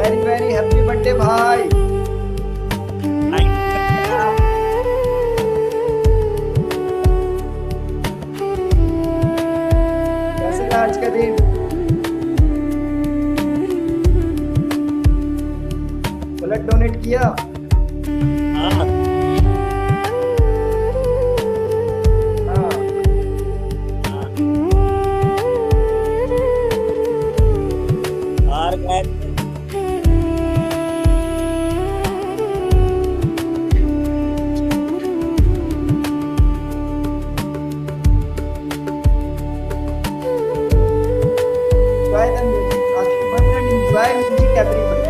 Very very happy birthday भाई। कैसे रहा आज का दिन? ब्लड डोनेट किया? हाँ, हाँ। और क्या? Enjoy the music. Happy birthday and enjoy music everybody.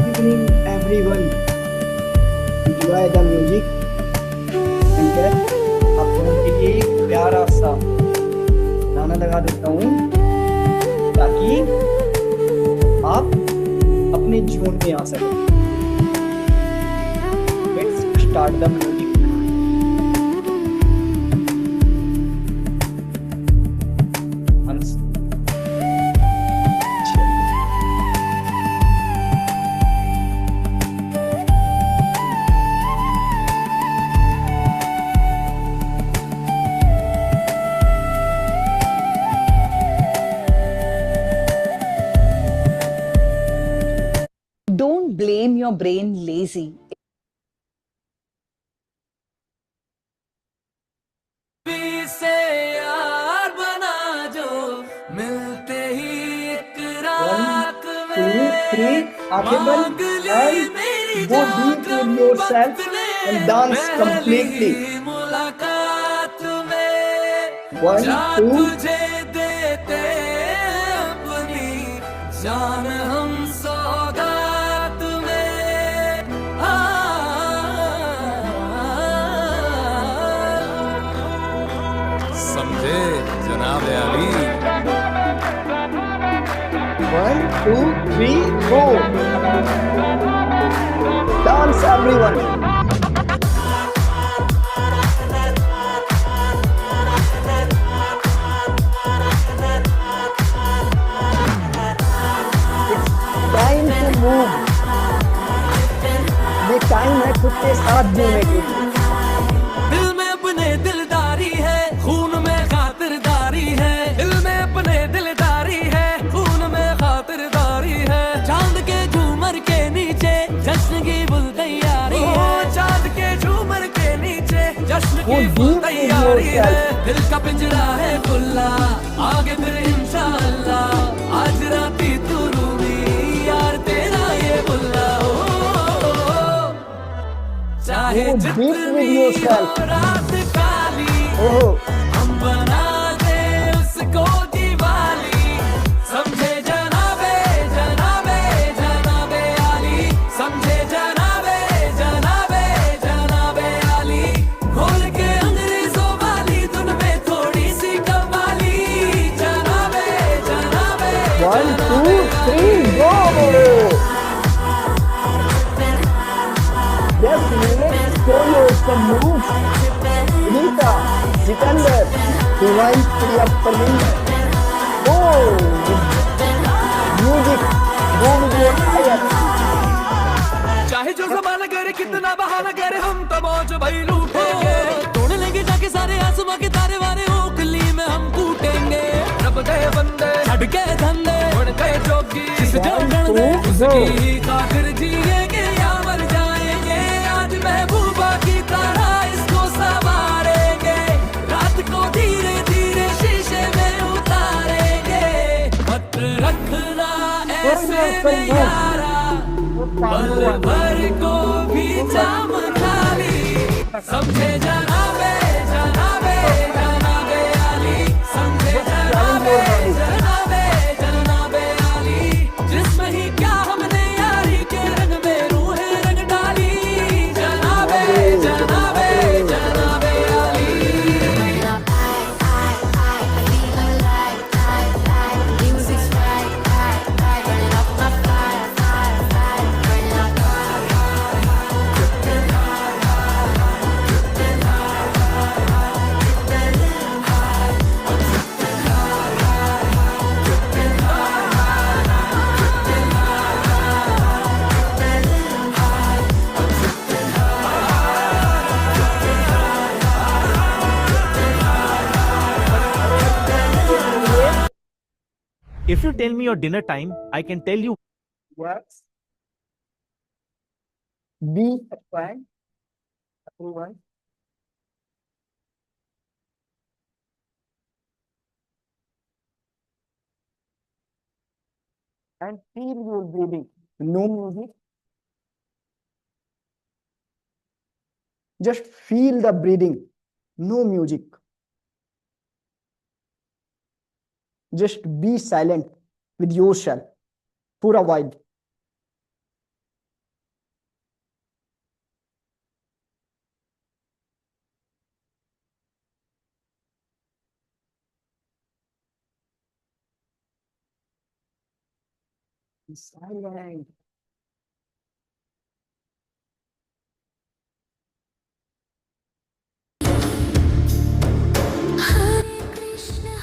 Evening everyone, enjoy the music and get आप लोगों के लिए एक प्यारा सा गाना लगा देता हूँ ताकि आप अपने जोन में आ सकें। Let's start the music. Once. blame your brain lazy. से यार बना जो मिलते ही एक रात 1, 2, 3, आंखें बंद and go deep with yourself and dance completely. मुलाकात में 1, 2, तुझे देते अपनी जान हम सौगात में समझे जनाब Ali 1, 2, 3, go. Dance everyone. Time to move. ये टाइम है खुद के साथ जीने के लिए. दिल में अपने दिलदारी है खून में खातिरदारी है दिल में अपने दिलदारी है खून में खातिरदारी है चांद के झूमर के नीचे जश्न की बुल तैयारी है चांद के झूमर के नीचे जश्न की बुल तैयारी है दिल का पिंजरा है खुला आगे फिर इंशाअल्लाह आज राती तू रूबी यार तेरा ये बुल्ला चाहे Go deep with जितनी yourself. हो रात काली Oh, हम बना दे उसको दीवाली समझे जनाबे जनाबे जनाबे आली समझे जनाबे जनाबे जनाबे आली खोल के अंग्रेजों वाली धुन में थोड़ी सी कव्वाली जनाबे जनाबे 1, 2, 3, go. Yes, let's show you some moves. Rita, Sikandar, Divine Priya Parveen. Go. Music, go with your fire. चाहे जो जमाना करे कितना बहाना करे हम तो मौज भाई लूटेंगे तोड़ लेंगे जाके सारे आसमां के तारे वारे ओखली में हम कूटेंगे रब दे बंदे छड़ के धंधे उड़ के जोगी जिस जान दे उसकी खातिर जिएंगे या मर जाएंगे आज महबूबा की तरह इसको संवारेंगे रात को धीरे धीरे शीशे में उतारेंगे मत रखना ऐसे में यारा पल भर को भी जाम खाली समझे जनाबे जनाबे जनाबे आली समझे जनाबे जनाबे जनाबे आली जिसमें ही क्या हमने यारी के रंग में रूहें रंग डाली जनाबे जनाबे जनाबे आली If you tell me your dinner time, I can tell you. Works. Be a fan. Everyone. And feel your breathing. No music. Just feel the breathing. No music. Just be silent with yourself for a while. Be silent.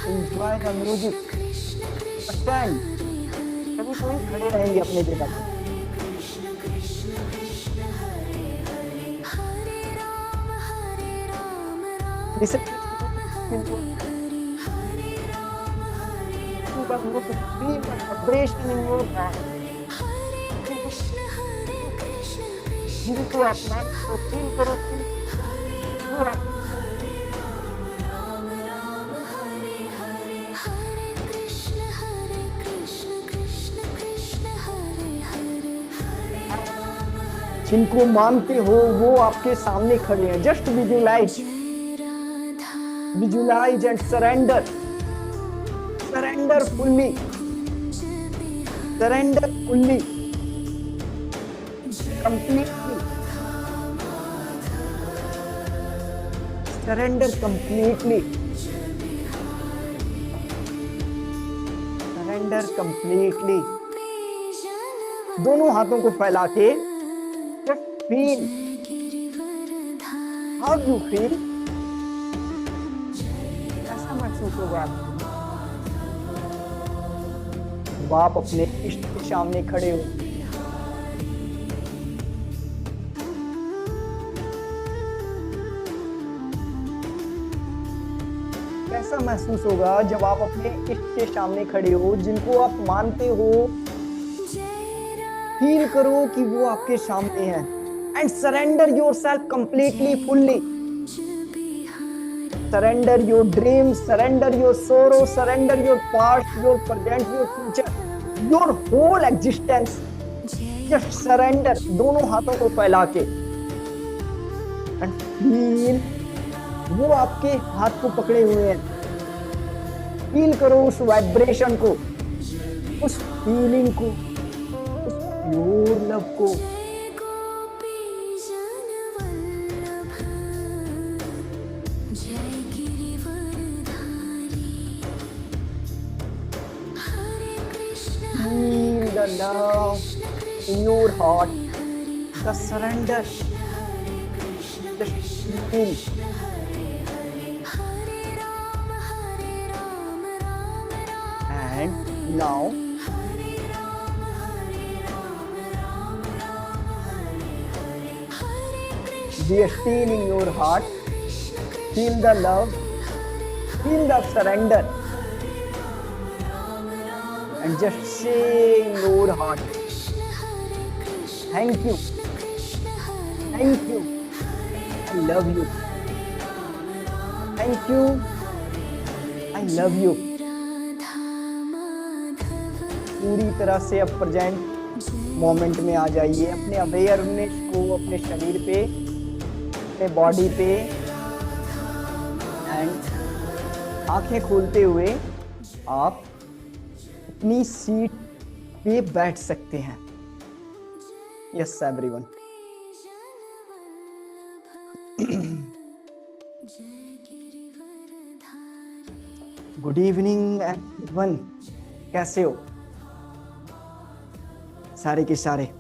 Enjoy the music. Stand. कभी कोई खड़े रहेंगे अपने जगह पे. Listen. Vibration in your hand. जिनको अपना तो फील करो कि वो आप- जिनको मानते हो वो आपके सामने खड़े हैं। Just visualise and surrender fully, completely, surrender completely। दोनों हाथों को फैला के just feel how you feel। ऐसा महसूस होगा जब आप अपने इष्ट के सामने खड़े हो। कैसा महसूस होगा जब आप अपने इष्ट के सामने खड़े हो, जिनको आप मानते हो। फील करो कि वो आपके सामने है and surrender yourself completely, fully. Surrender your dream, surrender your sorrow, surrender your past, your present, your future, your whole existence. Just surrender, दोनों हाथों को फैला के एंड फील वो आपके हाथ को पकड़े हुए हैं। फील करो उस वाइब्रेशन को, उस फीलिंग को, उस प्योर लव को। Feel the love in your heart, the surrender, the feel. And now be still in your heart, feel the love, feel the surrender, and just say in your heart, thank you, I love you, thank you, I love you। पूरी तरह से अब present moment में आ जाइए। अपने awareness को अपने शरीर पे, अपने बॉडी पे एंड आंखें खोलते हुए आप अपनी सीट पे बैठ सकते हैं। Yes everyone. Good evening everyone, कैसे हो सारे के सारे?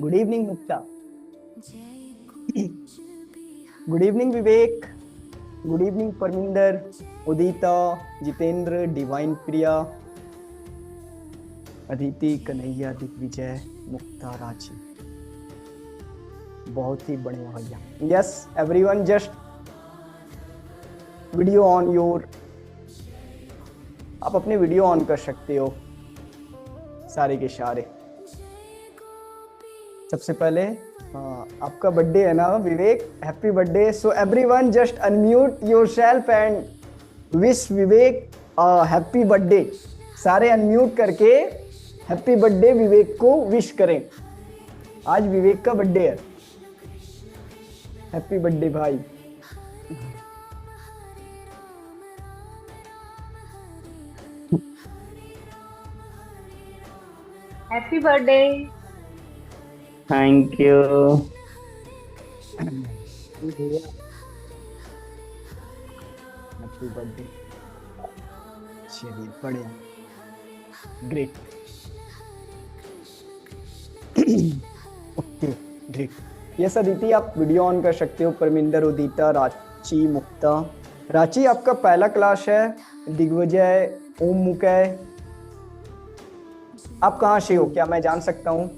गुड इवनिंग मुक्ता, गुड इवनिंग विवेक, गुड इवनिंग परमिंदर, उदिता, जितेंद्र, डिवाइन प्रिया, अदिति, कन्हैया, दिग्विजय, मुक्ता, राजी। बहुत ही बढ़िया भैया। Yes everyone, just video on your, आप अपने वीडियो ऑन कर सकते हो सारे के सारे। सबसे पहले आपका बर्थडे है ना Vivek, happy birthday. So everyone just unmute yourself and wish Vivek happy birthday. सारे अनम्यूट करके हैप्पी बर्थडे विवेक को विश करें। आज विवेक का बर्थडे है। हैप्पी बर्थडे भाई। Happy birthday. Thank you. Happy birthday. चलिए बढ़िया, great. Okay great. Yes Aditi, आप वीडियो ऑन कर सकते हो। परमिंदर, उदिता, रांची, मुक्ता। रांची आपका पहला क्लास है। दिग्विजय, ओम मुकय, आप कहाँ से हो, क्या मैं जान सकता हूँ?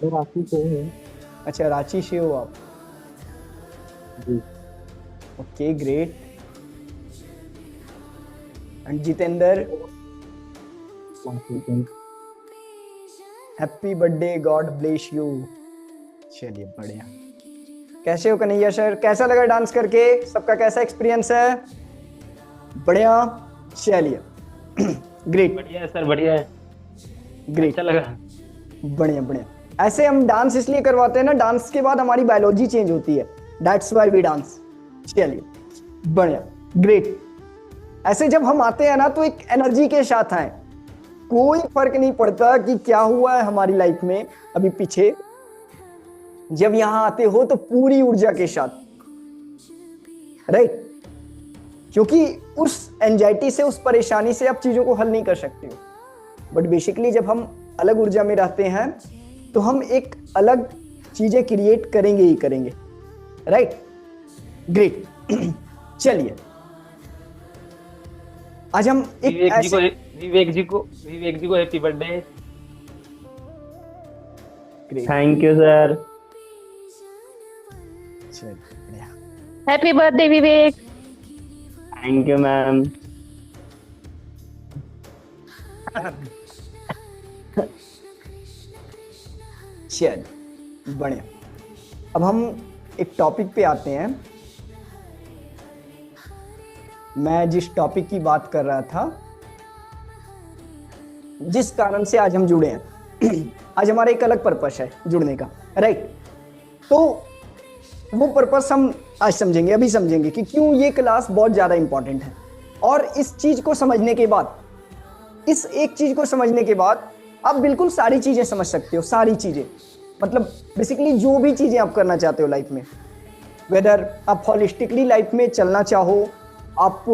रांची से है अच्छा, रांची से हो आप। जी। Okay, great. And Jitendra, happy birthday, God bless you. चलिए बढ़िया। कैसे हो कन्हैया सर, कैसा लगा डांस करके, सबका कैसा एक्सपीरियंस है? बढ़िया, चलिए। ग्रेट बढ़िया है सर, बढ़िया है, ग्रेट, अच्छा लगा। बढ़िया बढ़िया। ऐसे हम डांस इसलिए करवाते हैं ना, डांस के बाद हमारी बायोलॉजी चेंज होती है, दैट्स व्हाई वी डांस। चलिए बढ़िया, ग्रेट। ऐसे जब हम आते हैं ना तो एक एनर्जी के साथ आए, कोई फर्क नहीं पड़ता कि क्या हुआ है हमारी लाइफ में अभी पीछे, जब यहां आते हो तो पूरी ऊर्जा के साथ, राइट? क्योंकि उस एंजाइटी से, उस परेशानी से आप चीजों को हल नहीं कर सकते हो, बट बेसिकली जब हम अलग ऊर्जा में रहते हैं तो हम एक अलग चीजें क्रिएट करेंगे ही करेंगे, राइट? ग्रेट। चलिए आज हम एक विवेक जी को happy birthday. Great, thank you sir. चलिए बढ़िया। Happy birthday Vivek. Thank you ma'am. चलिए बढ़िया। अब हम एक टॉपिक पे आते हैं। मैं जिस टॉपिक की बात कर रहा था, जिस कारण से आज हम जुड़े हैं, आज हमारा एक अलग पर्पस है जुड़ने का, राइट? तो वो पर्पस हम आज समझेंगे, अभी समझेंगे कि क्यों ये क्लास बहुत ज़्यादा इंपॉर्टेंट है। और इस चीज़ को समझने के बाद, इस एक चीज़ को समझने के बाद आप बिल्कुल सारी चीज़ें समझ सकते हो, सारी चीज़ें, मतलब बेसिकली जो भी चीज़ें आप करना चाहते हो लाइफ में, वेदर आप हॉलिस्टिकली लाइफ में चलना चाहो, आप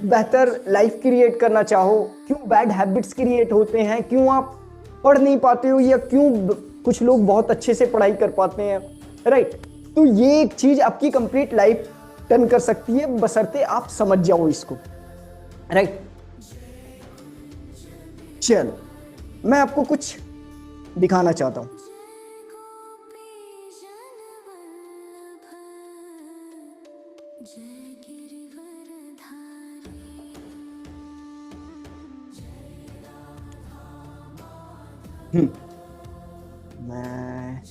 बेहतर लाइफ क्रिएट करना चाहो, क्यों बैड हैबिट्स क्रिएट होते हैं, क्यों आप पढ़ नहीं पाते हो, या क्यों कुछ लोग बहुत अच्छे से पढ़ाई कर पाते हैं, राइट? तो ये एक चीज़ आपकी कंप्लीट लाइफ टर्न कर सकती है, बशर्ते आप समझ जाओ इसको, राइट? चलो मैं आपको कुछ दिखाना चाहता हूं। मैं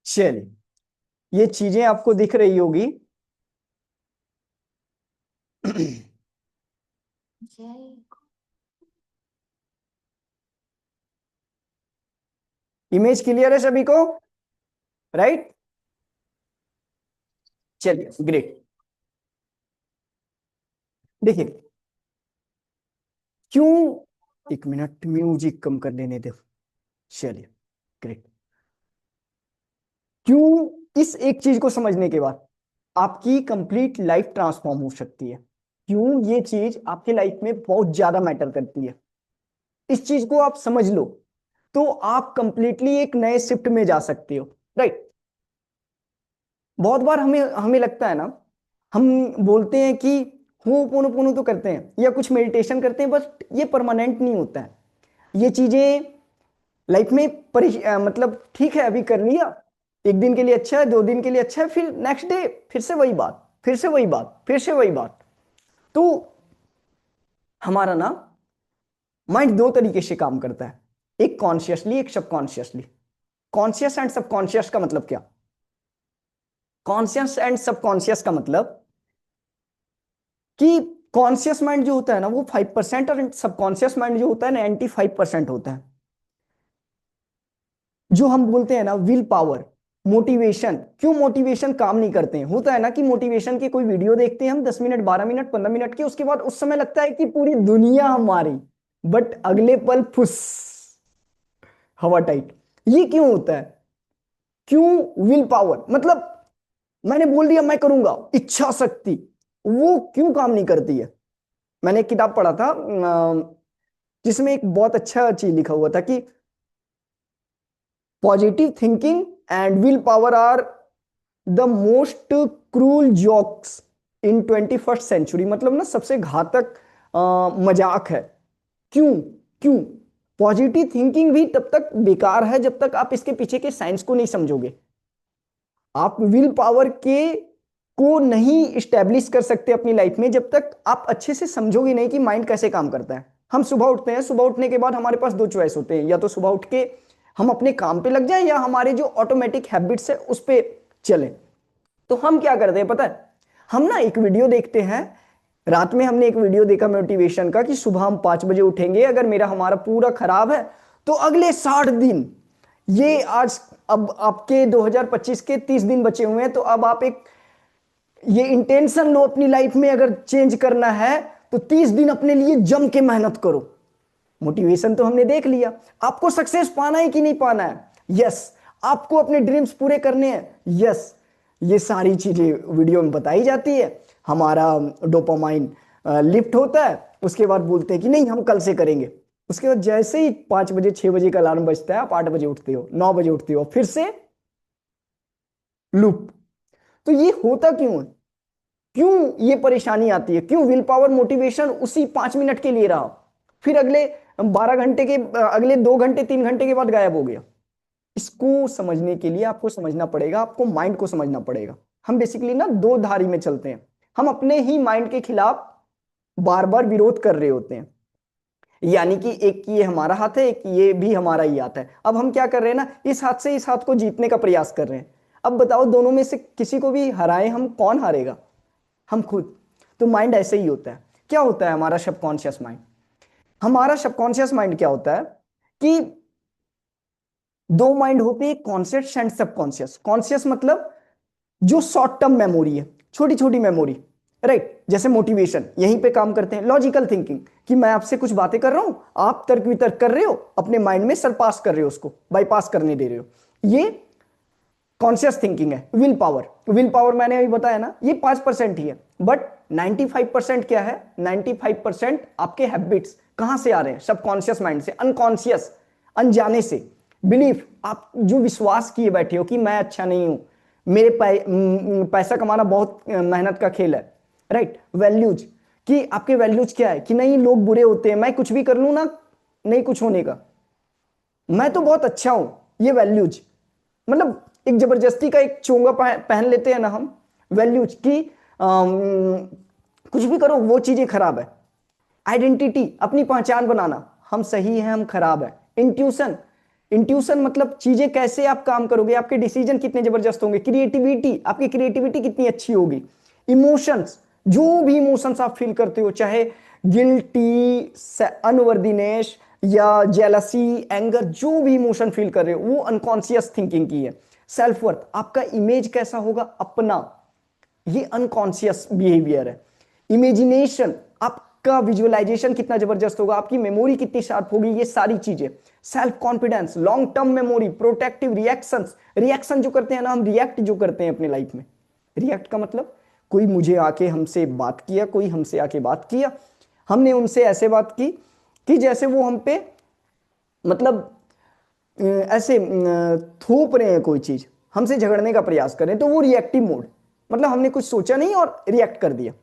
चलिए, ये चीजें आपको दिख रही होगी। इमेज क्लियर है सभी को, राइट? चलिए ग्रेट। देखिए, क्यों, एक मिनट म्यूजिक कम कर लेने दो। चलिए ग्रेट। क्यों इस एक चीज को समझने के बाद आपकी कंप्लीट लाइफ ट्रांसफॉर्म हो सकती है, क्यों ये चीज आपकी लाइफ में बहुत ज्यादा मैटर करती है, इस चीज को आप समझ लो तो आप कंप्लीटली एक नए शिफ्ट में जा सकते हो, राइट? बहुत बार हमें हमें लगता है ना, हम बोलते हैं कि होपोनोपोनो तो करते हैं या कुछ मेडिटेशन करते हैं, बस ये परमानेंट नहीं होता है। ये चीजें लाइफ में मतलब ठीक है, अभी कर लिया, एक दिन के लिए अच्छा है, 2 दिन के लिए अच्छा है, फिर नेक्स्ट डे फिर से वही बात, फिर से वही बात, फिर से वही बात। तो हमारा ना माइंड 2 तरीके से काम करता है, एक कॉन्शियसली, एक सबकॉन्शियसली। कॉन्शियस एंड सबकॉन्शियस का मतलब क्या? कॉन्शियस एंड सबकॉन्शियस का मतलब कि कॉन्शियस माइंड जो होता है ना वो 5% और सबकॉन्शियस माइंड जो होता है ना 95% होता है। जो हम बोलते हैं ना विल पावर, मोटिवेशन, क्यों मोटिवेशन काम नहीं करते हैं? होता है ना कि मोटिवेशन की कोई वीडियो देखते हैं हम 10 मिनट, 12 मिनट, 15 मिनट की, उसके बाद उस समय लगता है कि पूरी दुनिया हमारी, बट अगले पल फुस, हवा टाइट। ये क्यों होता है? क्यों विल पावर, मतलब मैंने बोल दिया मैं करूंगा, इच्छा शक्ति, वो क्यों काम नहीं करती है? मैंने एक किताब पढ़ा था, जिसमें एक बहुत अच्छा चीज लिखा हुआ था कि positive thinking and willpower are the most cruel jokes in 21st century. मतलब ना सबसे घातक मजाक है। क्यों? क्यों? पॉजिटिव थिंकिंग भी तब तक बेकार है जब तक आप इसके पीछे के साइंस को नहीं समझोगे। आप विल पावर के को नहीं स्टैब्लिश कर सकते अपनी लाइफ में जब तक आप अच्छे से समझोगे नहीं कि माइंड कैसे काम करता है। हम सुबह उठते हैं, सुबह उठने के बाद हमारे पास दो चॉइस होते हैं, या तो सुबह उठ के हम अपने काम पे लग जाएं या हमारे जो ऑटोमेटिक हैबिट्स है उस पे चलें। तो हम क्या करते हैं पता है? हम ना एक वीडियो देखते हैं, रात में हमने एक वीडियो देखा मोटिवेशन का कि सुबह हम 5 बजे उठेंगे, अगर मेरा हमारा पूरा खराब है तो अगले 60 दिन, ये आज अब आपके 2025 के 30 दिन बचे हुए हैं, तो अब आप एक ये इंटेंशन लो अपनी लाइफ में, अगर चेंज करना है तो 30 दिन अपने लिए जम के मेहनत करो। मोटिवेशन तो हमने देख लिया। आपको सक्सेस पाना है कि नहीं पाना है? यस। आपको अपने ड्रीम्स पूरे करने हैं? यस। ये सारी चीजें वीडियो में बताई जाती है। हमारा डोपामाइन लिफ्ट होता है, उसके बाद बोलते हैं कि नहीं हम कल से करेंगे। उसके बाद जैसे ही 5 बजे 6 बजे का अलार्म बजता है, आप 8 बजे उठते हो, 9 बजे उठते हो, फिर से लूप। तो ये होता क्यों है? क्यों ये परेशानी आती है? क्यों विल पावर मोटिवेशन उसी 5 मिनट के लिए रहा, फिर अगले 12 घंटे के अगले 2 घंटे 3 घंटे के बाद गायब हो गया? इसको समझने के लिए आपको समझना पड़ेगा, आपको माइंड को समझना पड़ेगा। हम बेसिकली ना दो धारी में चलते हैं। हम अपने ही माइंड के खिलाफ बार बार विरोध कर रहे होते हैं, यानी कि एक ये हमारा हाथ है, एक ये भी हमारा ही हाथ है। अब हम क्या कर रहे हैं ना, इस हाथ से इस हाथ को जीतने का प्रयास कर रहे हैं। अब बताओ दोनों में से किसी को भी हराए हम, कौन हारेगा? हम खुद। तो माइंड ऐसे ही होता है। क्या होता है हमारा सबकॉन्शियस माइंड? हमारा सबकॉन्शियस माइंड क्या होता है कि दो माइंड होते हैं, कॉन्शियस एंड सबकॉन्शियस। कॉन्शियस मतलब जो शॉर्ट टर्म मेमोरी है, छोटी छोटी मेमोरी, राइट? जैसे मोटिवेशन यहीं पे काम करते हैं। लॉजिकल थिंकिंग कि मैं आपसे कुछ बातें कर रहा हूं, आप तर्क वितर्क कर रहे हो, अपने माइंड में सरपास कर रहे हो, उसको बाईपास करने दे रहे हो। ये कॉन्शियस थिंकिंग है। विल पावर, विल पावर मैंने अभी बताया ना, ये 5% ही है, बट 95% क्या है? 95% आपके हैबिट्स कहां से आ रहे हैं? सबकॉन्शियस माइंड से, अनकॉन्शियस, अनजाने से। बिलीफ, आप जो विश्वास किए बैठे हो कि मैं अच्छा नहीं हूं, मेरे पैसा कमाना बहुत मेहनत का खेल है, राइट? वैल्यूज, कि आपके वैल्यूज क्या है कि नहीं लोग बुरे होते हैं, मैं कुछ भी कर लूं ना नहीं कुछ होने का, मैं तो बहुत अच्छा हूं। ये वैल्यूज मतलब एक जबरदस्ती का एक चोंगा पहन लेते हैं ना हम, वैल्यूज की कुछ भी करो वो चीजें खराब है। आइडेंटिटी, अपनी पहचान बनाना, हम सही हैं हम खराब है। इंट्यूशन, इंट्यूशन मतलब चीजें कैसे आप काम करोगे, आपके डिसीजन कितने जबरदस्त होंगे। क्रिएटिविटी, आपकी क्रिएटिविटी कितनी अच्छी होगी। इमोशंस, जो भी इमोशंस आप फील करते हो, चाहे गिल्टी, अनवर्दीनेस या जेलसी, एंगर, जो भी इमोशन फील कर रहे हो वो अनकॉन्शियस थिंकिंग की है। सेल्फ वर्थ, आपका इमेज कैसा होगा अपना, ये अनकॉन्शियस बिहेवियर है। इमेजिनेशन, आपका विजुअलाइजेशन कितना जबरदस्त होगा, आपकी मेमोरी कितनी शार्प होगी, ये सारी चीजें। Self confidence, long term memory, protective reactions, reaction जो करते हैं ना हम, रिएक्ट जो करते हैं अपने लाइफ में। रिएक्ट का मतलब कोई मुझे आके हमसे बात किया, कोई हमसे आके बात किया, हमने उनसे ऐसे बात की कि जैसे वो हम पे मतलब ऐसे थोप रहे हैं कोई चीज, हमसे झगड़ने का प्रयास करें, तो वो रिएक्टिव मोड, मतलब हमने कुछ सोचा नहीं और रिएक्ट कर दिया।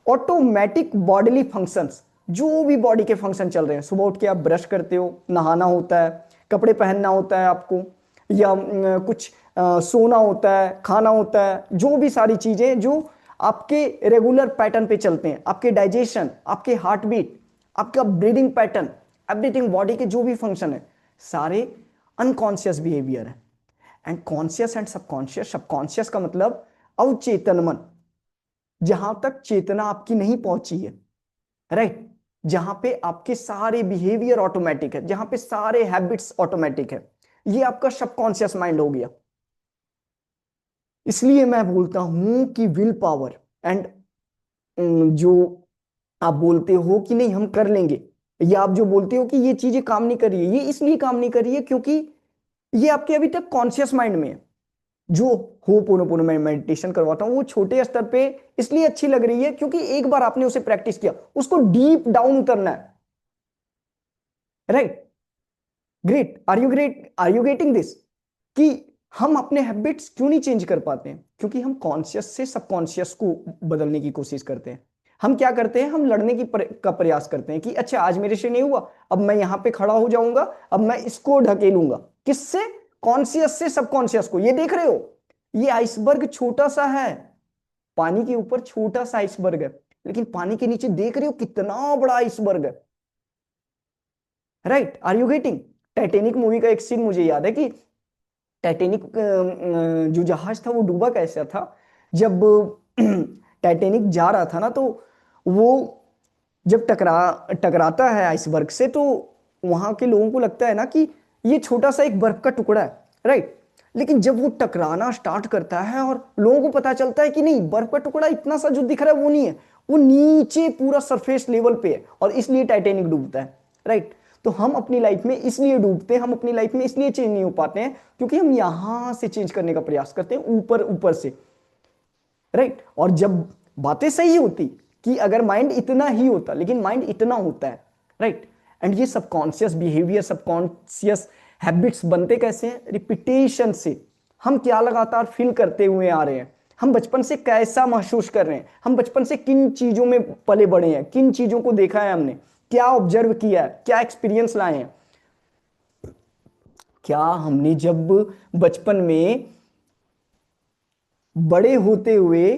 ऑटोमेटिक बॉडीली फंक्शंस, जो भी बॉडी के फंक्शन चल रहे हैं, सुबह उठ के आप ब्रश करते हो, नहाना होता है, कपड़े पहनना होता है आपको, या कुछ सोना होता है, खाना होता है, जो भी सारी चीजें जो आपके रेगुलर पैटर्न पे चलते हैं, आपके डाइजेशन, आपके हार्ट बीट, आपका ब्रीदिंग पैटर्न, एवरीथिंग, बॉडी के जो भी फंक्शन है सारे अनकॉन्शियस बिहेवियर है। And conscious and subconscious, subconscious का मतलब अवचेतन मन, जहां तक चेतना आपकी नहीं पहुंची है, राइट? जहां पे आपके सारे बिहेवियर ऑटोमेटिक है, जहां पे सारे हैबिट्स ऑटोमेटिक है, ये आपका सबकॉन्शियस माइंड हो गया। इसलिए मैं बोलता हूं कि विल पावर एंड जो आप बोलते हो कि नहीं हम कर लेंगे, या आप जो बोलते हो कि ये चीजें काम नहीं कर रही है, ये इसलिए काम नहीं कर रही है क्योंकि ये आपके अभी तक कॉन्शियस माइंड में है। जो होपोनोपोनो मैं मेडिटेशन करवाता हूं वो छोटे स्तर पे इसलिए अच्छी लग रही है क्योंकि एक बार आपने उसे प्रैक्टिस किया, उसको डीप डाउन उतरना है। Right? Great, are you getting this? कि हम अपने हैबिट्स क्यों नहीं चेंज कर पाते हैं? क्योंकि हम कॉन्शियस से सबकॉन्शियस को बदलने की कोशिश करते हैं। हम क्या करते हैं? हम लड़ने का प्रयास करते हैं कि अच्छा आज मेरे से नहीं हुआ, अब मैं यहां पे खड़ा हो जाऊंगा, अब मैं इसको ढकेलूंगा। किससे? कॉन्शियस से सबकॉन्शियस को। ये देख रहे हो, ये आइसबर्ग छोटा सा है, पानी के ऊपर छोटा सा आइसबर्ग है, लेकिन पानी के नीचे देख रहे हो कितना बड़ा आइसबर्ग है। Right, are you getting? Titanic movie का एक सीन मुझे याद है कि टाइटैनिक जो जहाज था वो डूबा कैसा था? जब टाइटैनिक जा रहा था ना, तो वो जब टकराता है आइसबर्ग से, तो वहां के लोगों को लगता है ना कि ये छोटा सा एक बर्फ का टुकड़ा है, राइट? लेकिन जब वो टकराना स्टार्ट करता है और लोगों को पता चलता है कि नहीं, बर्फ का टुकड़ा इतना सा जो दिख रहा है वो नहीं है, वो नीचे पूरा सरफेस लेवल पे है, और इसलिए टाइटैनिक डूबता है, राइट? तो हम अपनी लाइफ में इसलिए डूबते हैं, हम अपनी लाइफ में इसलिए चेंज नहीं हो पाते हैं क्योंकि हम यहां से चेंज करने का प्रयास करते हैं, ऊपर ऊपर से, राइट? और जब बातें सही होती कि अगर माइंड इतना ही होता, लेकिन माइंड इतना होता है, राइट? एंड ये सबकॉन्शियस बिहेवियर, सबकॉन्शियस हैबिट्स बनते कैसे हैं? रिपीटेशन से। हम क्या लगातार फील करते हुए आ रहे हैं, हम बचपन से कैसा महसूस कर रहे हैं, हम बचपन से किन चीजों में पले बड़े हैं, किन चीजों को देखा है हमने, क्या ऑब्जर्व किया है, क्या एक्सपीरियंस लाए हैं। क्या हमने जब बचपन में बड़े होते हुए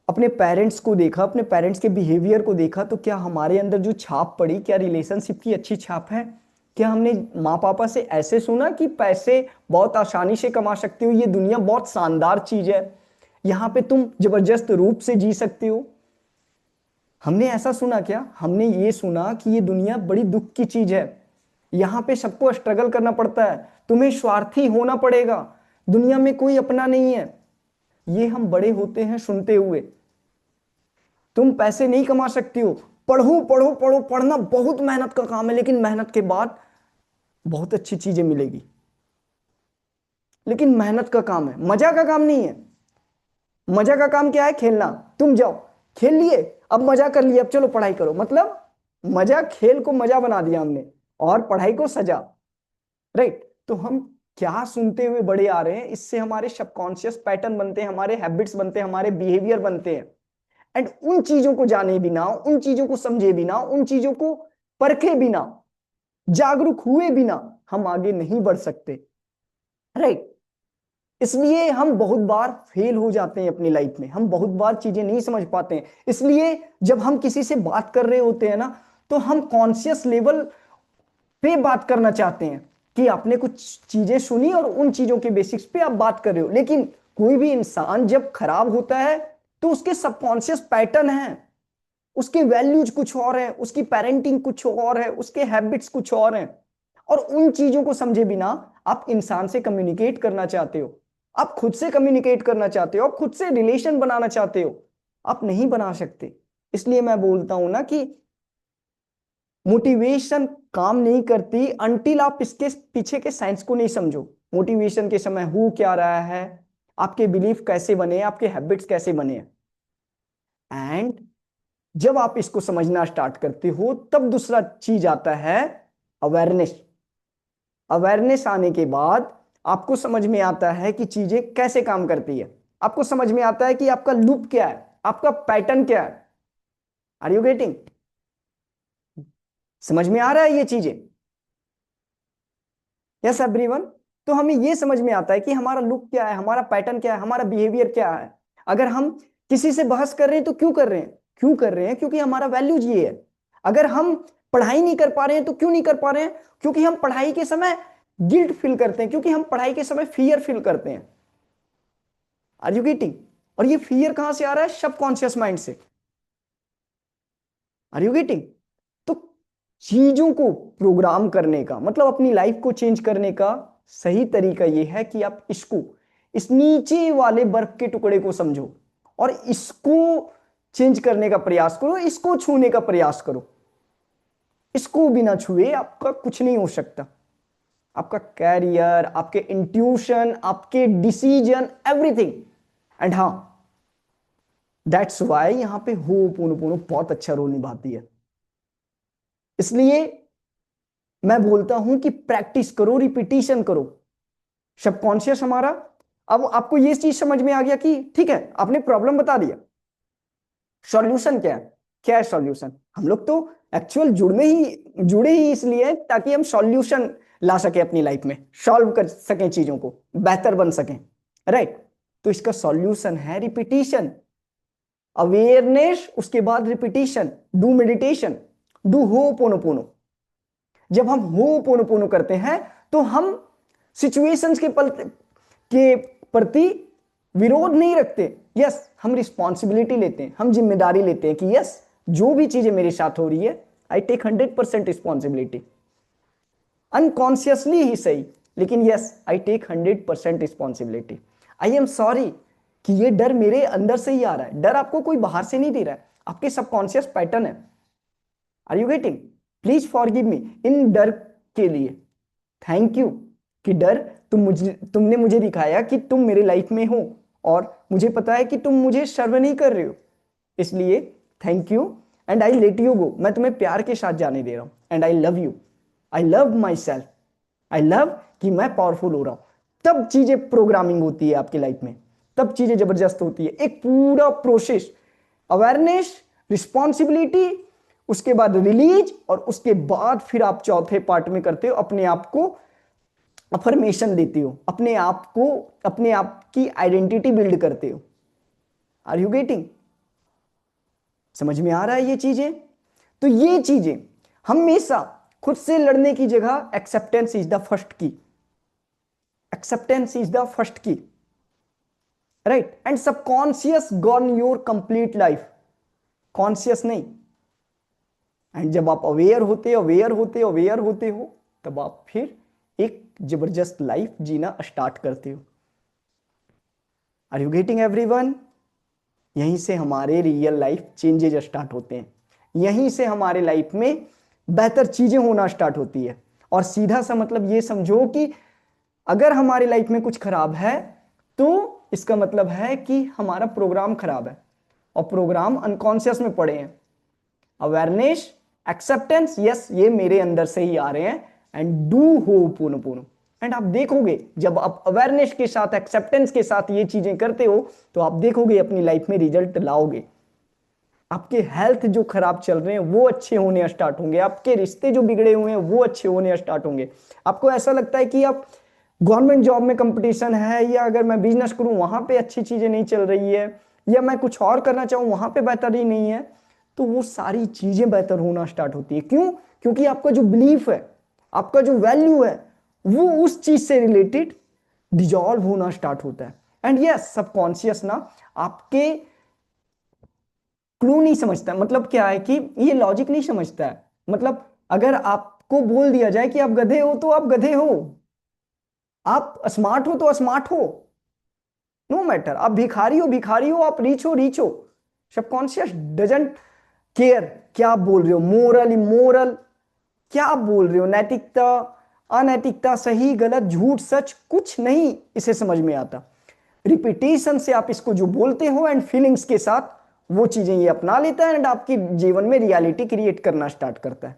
अपने पेरेंट्स को देखा, अपने पेरेंट्स के बिहेवियर को देखा, तो क्या हमारे अंदर जो छाप पड़ी, क्या रिलेशनशिप की अच्छी छाप है? क्या हमने माँ पापा से ऐसे सुना कि पैसे बहुत आसानी से कमा सकते हो, ये दुनिया बहुत शानदार चीज है, यहां पे तुम जबरदस्त रूप से जी सकते हो? हमने ऐसा सुना क्या? हमने ये सुना कि ये दुनिया बड़ी दुख की चीज है, यहां पे सबको स्ट्रगल करना पड़ता है, तुम्हें स्वार्थी होना पड़ेगा, दुनिया में कोई अपना नहीं है। ये हम बड़े होते हैं सुनते हुए। तुम पैसे नहीं कमा सकती हो, पढ़ो पढ़ो पढ़ो, पढ़ना बहुत मेहनत का काम है, लेकिन मेहनत के बाद बहुत अच्छी चीजें मिलेगी। लेकिन मेहनत का काम है, मजा का काम नहीं है। मजा का काम क्या है? खेलना। तुम जाओ खेल लिए, अब मजा कर लिए, अब चलो पढ़ाई करो। मतलब मजा, खेल को मजा बना दिया हमने और पढ़ाई को सजा, राइट? तो हम क्या सुनते हुए बड़े आ रहे हैं, इससे हमारे सबकॉन्शियस पैटर्न बनते हैं, हमारे हैबिट्स बनते हैं, हमारे बिहेवियर बनते हैं। एंड उन चीजों को जाने बिना, उन चीजों को समझे बिना, उन चीजों को परखे बिना, जागरूक हुए बिना हम आगे नहीं बढ़ सकते, राइट? इसलिए हम बहुत बार फेल हो जाते हैं अपनी लाइफ में, हम बहुत बार चीजें नहीं समझ पाते हैं। इसलिए जब हम किसी से बात कर रहे होते हैं ना, तो हम कॉन्शियस लेवल पे बात करना चाहते हैं कि आपने कुछ चीजें सुनी और उन चीजों के बेसिक्स पे आप बात कर रहे हो। लेकिन कोई भी इंसान जब खराब होता है तो उसके सबकॉन्शियस पैटर्न हैं, उसके वैल्यूज कुछ और है, उसकी पेरेंटिंग कुछ और है, उसके हैबिट्स कुछ और हैं। और उन चीजों को समझे बिना आप इंसान से कम्युनिकेट करना चाहते हो, आप खुद से कम्युनिकेट करना चाहते हो, आप खुद से रिलेशन बनाना चाहते हो, आप नहीं बना सकते। इसलिए मैं बोलता हूं ना कि मोटिवेशन काम नहीं करती अंटिल आप इसके पीछे के साइंस को नहीं समझो। मोटिवेशन के समय हो क्या रहा है, आपके बिलीफ कैसे बने, आपके हैबिट्स कैसे बने। एंड जब आप इसको समझना स्टार्ट करते हो, तब दूसरा चीज आता है अवेयरनेस। अवेयरनेस आने के बाद आपको समझ में आता है कि चीजें कैसे काम करती है, आपको समझ में आता है कि आपका लूप क्या है, आपका पैटर्न क्या है। Are you getting? समझ में आ रहा है ये चीजें? Yes everyone. तो हमें ये समझ में आता है कि हमारा लुक क्या है, हमारा पैटर्न क्या है, हमारा बिहेवियर क्या है। अगर हम किसी से बहस कर रहे हैं तो क्यों कर रहे हैं? क्यों कर रहे हैं? क्योंकि हमारा वैल्यूज ये है। अगर हम पढ़ाई नहीं कर पा रहे हैं तो क्यों नहीं कर पा रहे हैं? क्योंकि हम पढ़ाई के समय गिल्ट फील करते हैं, क्योंकि हम पढ़ाई के समय फियर फील करते हैं। Are you getting? और ये फियर कहां से आ रहा है? सबकॉन्शियस माइंड से। Are you getting? तो चीजों को प्रोग्राम करने का मतलब अपनी लाइफ को चेंज करने का सही तरीका यह है कि आप इसको, इस नीचे वाले बर्फ के टुकड़े को समझो और इसको चेंज करने का प्रयास करो, इसको छूने का प्रयास करो। इसको बिना छुए आपका कुछ नहीं हो सकता। आपका कैरियर, आपके इंट्यूशन, आपके डिसीजन, एवरीथिंग। एंड हां, दैट्स वाई यहां पे होपोनोपोनो बहुत अच्छा रोल निभाती है। इसलिए मैं बोलता हूं कि प्रैक्टिस करो, रिपीटिशन करो। सबकॉन्शियस हमारा, अब आपको ये चीज समझ में आ गया कि ठीक है, आपने प्रॉब्लम बता दिया, सॉल्यूशन क्या है? क्या है सॉल्यूशन? हम लोग तो एक्चुअल जुड़े ही इसलिए हैं ताकि हम सॉल्यूशन ला सके अपनी लाइफ में, सॉल्व कर सकें चीजों को, बेहतर बन सकें, राइट? तो इसका सॉल्यूशन है रिपीटिशन, अवेयरनेस, उसके बाद repetition, do meditation, do ho'oponopono. जब हम होपोनोपोनो करते हैं तो हम सिचुएशंस के प्रति विरोध नहीं रखते। यस, हम रिस्पॉन्सिबिलिटी लेते हैं, हम जिम्मेदारी लेते हैं कि यस, जो भी चीजें मेरे साथ हो रही है, आई टेक 100% रिस्पॉन्सिबिलिटी। अनकॉन्शियसली ही सही, लेकिन yes, I take 100% responsibility. I am sorry कि ये डर मेरे अंदर से ही आ रहा है। डर आपको कोई बाहर से नहीं दे रहा है, आपके सबकॉन्शियस पैटर्न है। Are you getting? Please forgive me इन डर के लिए। थैंक यू कि डर, तुमने मुझे दिखाया कि तुम मेरे लाइफ में हो और मुझे पता है कि तुम मुझे सर्व नहीं कर रहे हो, इसलिए thank you and I let you go. मैं तुम्हें प्यार के साथ जाने दे रहा हूं and I love you, I love my self, I love कि मैं पावरफुल हो रहा हूं। तब चीजें प्रोग्रामिंग होती है आपकी लाइफ में, तब चीजें जबरदस्त होती है। एक पूरा प्रोसेस, अवेयरनेस, रिस्पॉन्सिबिलिटी, उसके बाद रिलीज, और उसके बाद फिर आप चौथे पार्ट में करते हो, अपने आप को अफर्मेशन देते हो, अपने आप को, अपने आप की आइडेंटिटी बिल्ड करते हो। Are you getting? समझ में आ रहा है ये चीजें? तो ये चीजें हमेशा खुद से लड़ने की जगह एक्सेप्टेंस इज द फर्स्ट की, एक्सेप्टेंस इज द फर्स्ट की, right? And subconscious gone your complete life, conscious नहीं। एंड जब आप अवेयर होते हो, तब आप फिर एक जबरदस्त लाइफ जीना स्टार्ट करते हो। Are you getting everyone? यहीं से हमारे रियल लाइफ चेंजेज स्टार्ट होते हैं, यहीं से हमारे लाइफ में बेहतर चीजें होना स्टार्ट होती है। और सीधा सा मतलब ये समझो कि अगर हमारी लाइफ में कुछ खराब है तो इसका मतलब है कि हमारा प्रोग्राम खराब है, और प्रोग्राम अनकॉन्शियस में पड़े हैं। अवेयरनेस, एक्सेप्टेंस, यस, ये मेरे अंदर से ही आ रहे हैं, एंड डू होपोनोपोनो। एंड आप देखोगे जब आप अवेयरनेस के साथ, एक्सेप्टेंस के साथ ये चीजें करते हो, तो आप देखोगे अपनी लाइफ में रिजल्ट लाओगे। आपके हेल्थ जो खराब चल रहे हैं वो अच्छे होने स्टार्ट होंगे, आपके रिश्ते जो बिगड़े हुए हैं वो अच्छे होने स्टार्ट होंगे। आपको ऐसा लगता है कि आप गवर्नमेंट जॉब में कंपटीशन है, या अगर मैं बिजनेस करूं वहां पे अच्छी चीजें नहीं चल रही है, या मैं कुछ और करना चाहूं वहां पे बेहतरी नहीं है, तो वो सारी चीजें बेहतर होना स्टार्ट होती है। क्यों? क्योंकि आपका जो बिलीफ है, आपका जो वैल्यू है, वो उस चीज से रिलेटेड डिजॉल्व होना स्टार्ट होता है। एंड यस, सबकॉन्शियस ना आपके क्लू नहीं समझता, मतलब क्या है कि ये लॉजिक नहीं समझता है। मतलब अगर आपको बोल दिया जाए कि आप गधे हो तो आप गधे हो, आप स्मार्ट हो तो स्मार्ट हो, नो मैटर। आप भिखारी हो, आप रीच हो, सबकॉन्शियस डजंट केयर क्या आप बोल रहे हो, मोरल इमोरल क्या आप बोल रहे हो, नैतिकता अनैतिकता, सही गलत, झूठ सच, कुछ नहीं इसे समझ में आता। रिपीटेशन से आप इसको जो बोलते हो एंड फीलिंग्स के साथ वो चीजें ये अपना लेता है एंड आपके जीवन में रियलिटी क्रिएट करना स्टार्ट करता है।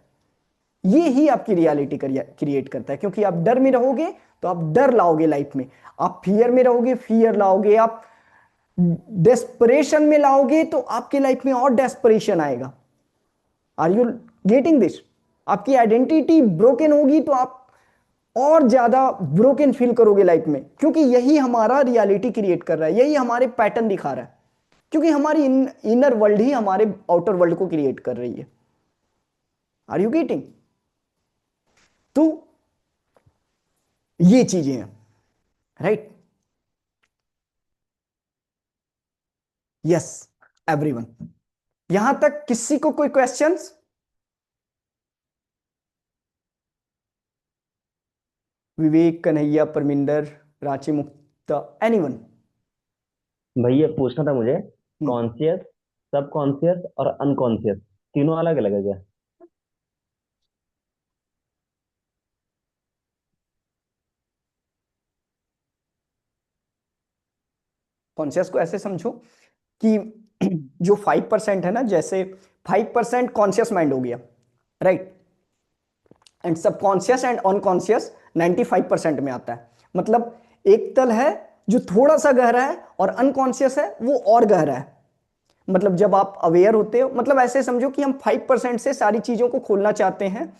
ये ही आपकी रियलिटी क्रिएट करता है, क्योंकि आप डर में रहोगे तो आप डर लाओगे लाइफ में, आप फियर में रहोगे फियर लाओगे, आप डेस्परेशन में लाओगे तो आपके लाइफ में और डेस्परेशन आएगा। Are you getting this? आपकी आइडेंटिटी ब्रोकन होगी तो आप और ज्यादा ब्रोकन फील करोगे लाइफ में, क्योंकि यही हमारा रियलिटी क्रिएट कर रहा है, यही हमारे पैटर्न दिखा रहा है, क्योंकि हमारी इनर वर्ल्ड ही हमारे आउटर वर्ल्ड को क्रिएट कर रही है। Are you getting? तो ये चीजें हैं, राइट? यस एवरीवन, यहां तक किसी को कोई क्वेश्चंस? विवेक, कन्हैया, परमिंदर, रांची मुक्ता, एनीवन? भैया पूछना था मुझे, कॉन्शियस, सब कॉन्शियस और अनकॉन्शियस तीनों अलग अलग है क्या? कॉन्शियस को ऐसे समझो कि जो 5% है ना, जैसे 5% कॉन्शियस माइंड हो गया, right? And subconscious and unconscious 95% में आता है। मतलब एक तल है जो थोड़ा सा गहरा है और अनकॉन्शियस है वो और गहरा है। मतलब जब आप अवेयर होते हो, मतलब ऐसे समझो कि हम 5% से सारी चीजों को खोलना चाहते हैं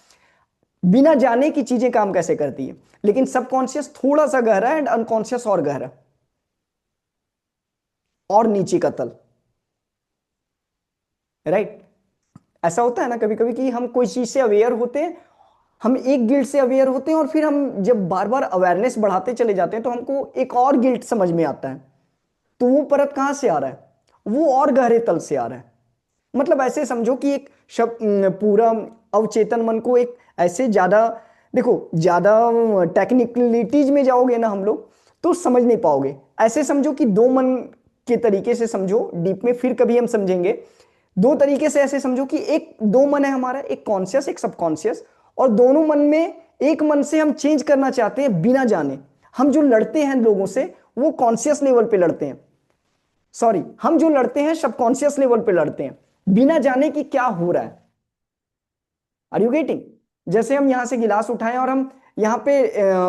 बिना जाने की चीजें काम कैसे करती है, लेकिन सबकॉन्शियस थोड़ा सा गहरा है एंड अनकॉन्शियस और गहरा और नीचे का तल, राइट। ऐसा होता है ना कभी कभी कि हम कोई चीज से अवेयर होते हैं, हम एक गिल्ट से अवेयर होते हैं और फिर हम जब बार बार अवेयरनेस बढ़ाते चले जाते हैं तो हमको एक और गिल्ट समझ में आता है। तो वो परत कहां से आ रहा है, वो और गहरे तल से आ रहा है। मतलब ऐसे समझो कि एक पूरा अवचेतन मन को एक ऐसे ज्यादा, देखो ज्यादा टेक्निकलिटीज में जाओगे ना हम लोग तो समझ नहीं पाओगे। ऐसे समझो कि दो मन के तरीके से समझो, डीप में फिर कभी हम समझेंगे। दो तरीके से ऐसे समझो कि एक दो मन है हमारा, एक कॉन्शियस एक सबकॉन्शियस, और दोनों मन में एक मन से हम चेंज करना चाहते हैं बिना जाने। हम जो लड़ते हैं लोगों से वो कॉन्शियस लेवल पे लड़ते हैं, सॉरी हम जो लड़ते हैं सबकॉन्शियस लेवल पे लड़ते हैं बिना जाने कि क्या हो रहा है। Are you getting? जैसे हम यहां से गिलास उठाएं और हम यहाँ पे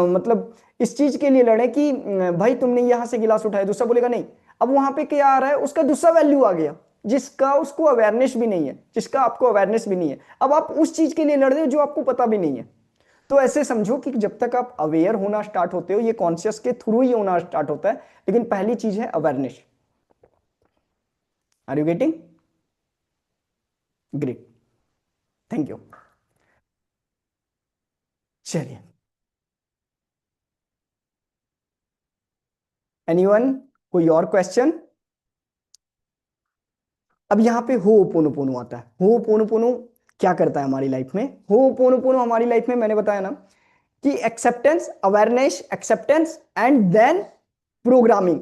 मतलब इस चीज के लिए लड़े कि भाई तुमने यहां से गिलास उठाया, दूसरा बोलेगा नहीं। अब वहां पे क्या आ रहा है, उसका दूसरा वैल्यू आ गया जिसका उसको अवेयरनेस भी नहीं है, जिसका आपको अवेयरनेस भी नहीं है। अब आप उस चीज के लिए लड़ रहे हो जो आपको पता भी नहीं है। तो ऐसे समझो कि जब तक आप अवेयर होना स्टार्ट होते हो, ये कॉन्शियस के थ्रू ही होना स्टार्ट होता है, लेकिन पहली चीज है awareness. Are you getting? Great, thank you. चलिए, एनीवन, कोई और क्वेश्चन? अब यहां पे होओपोनोपोनो आता है। होओपोनोपोनो क्या करता है हमारी लाइफ में? होओपोनोपोनो हमारी लाइफ में मैंने बताया ना कि acceptance, awareness, acceptance and then programming,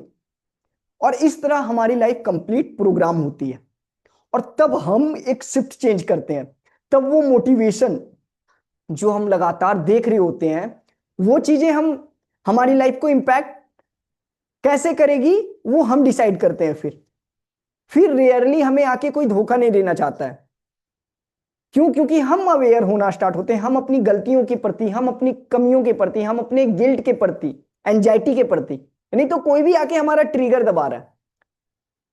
और इस तरह हमारी लाइफ कंप्लीट प्रोग्राम होती है। और तब हम एक शिफ्ट चेंज करते हैं, तब वो मोटिवेशन जो हम लगातार देख रहे होते हैं, वो चीजें हम हमारी लाइफ को इंपैक्ट कैसे करेगी वो हम डिसाइड करते हैं। फिर रेयरली हमें आके कोई धोखा नहीं देना चाहता है। क्यों? क्योंकि हम अवेयर होना स्टार्ट होते हैं, हम अपनी गलतियों के प्रति, हम अपनी कमियों के प्रति, हम अपने गिल्ट के प्रति, एंजाइटी के प्रति। नहीं तो कोई भी आके हमारा ट्रिगर दबा रहा है,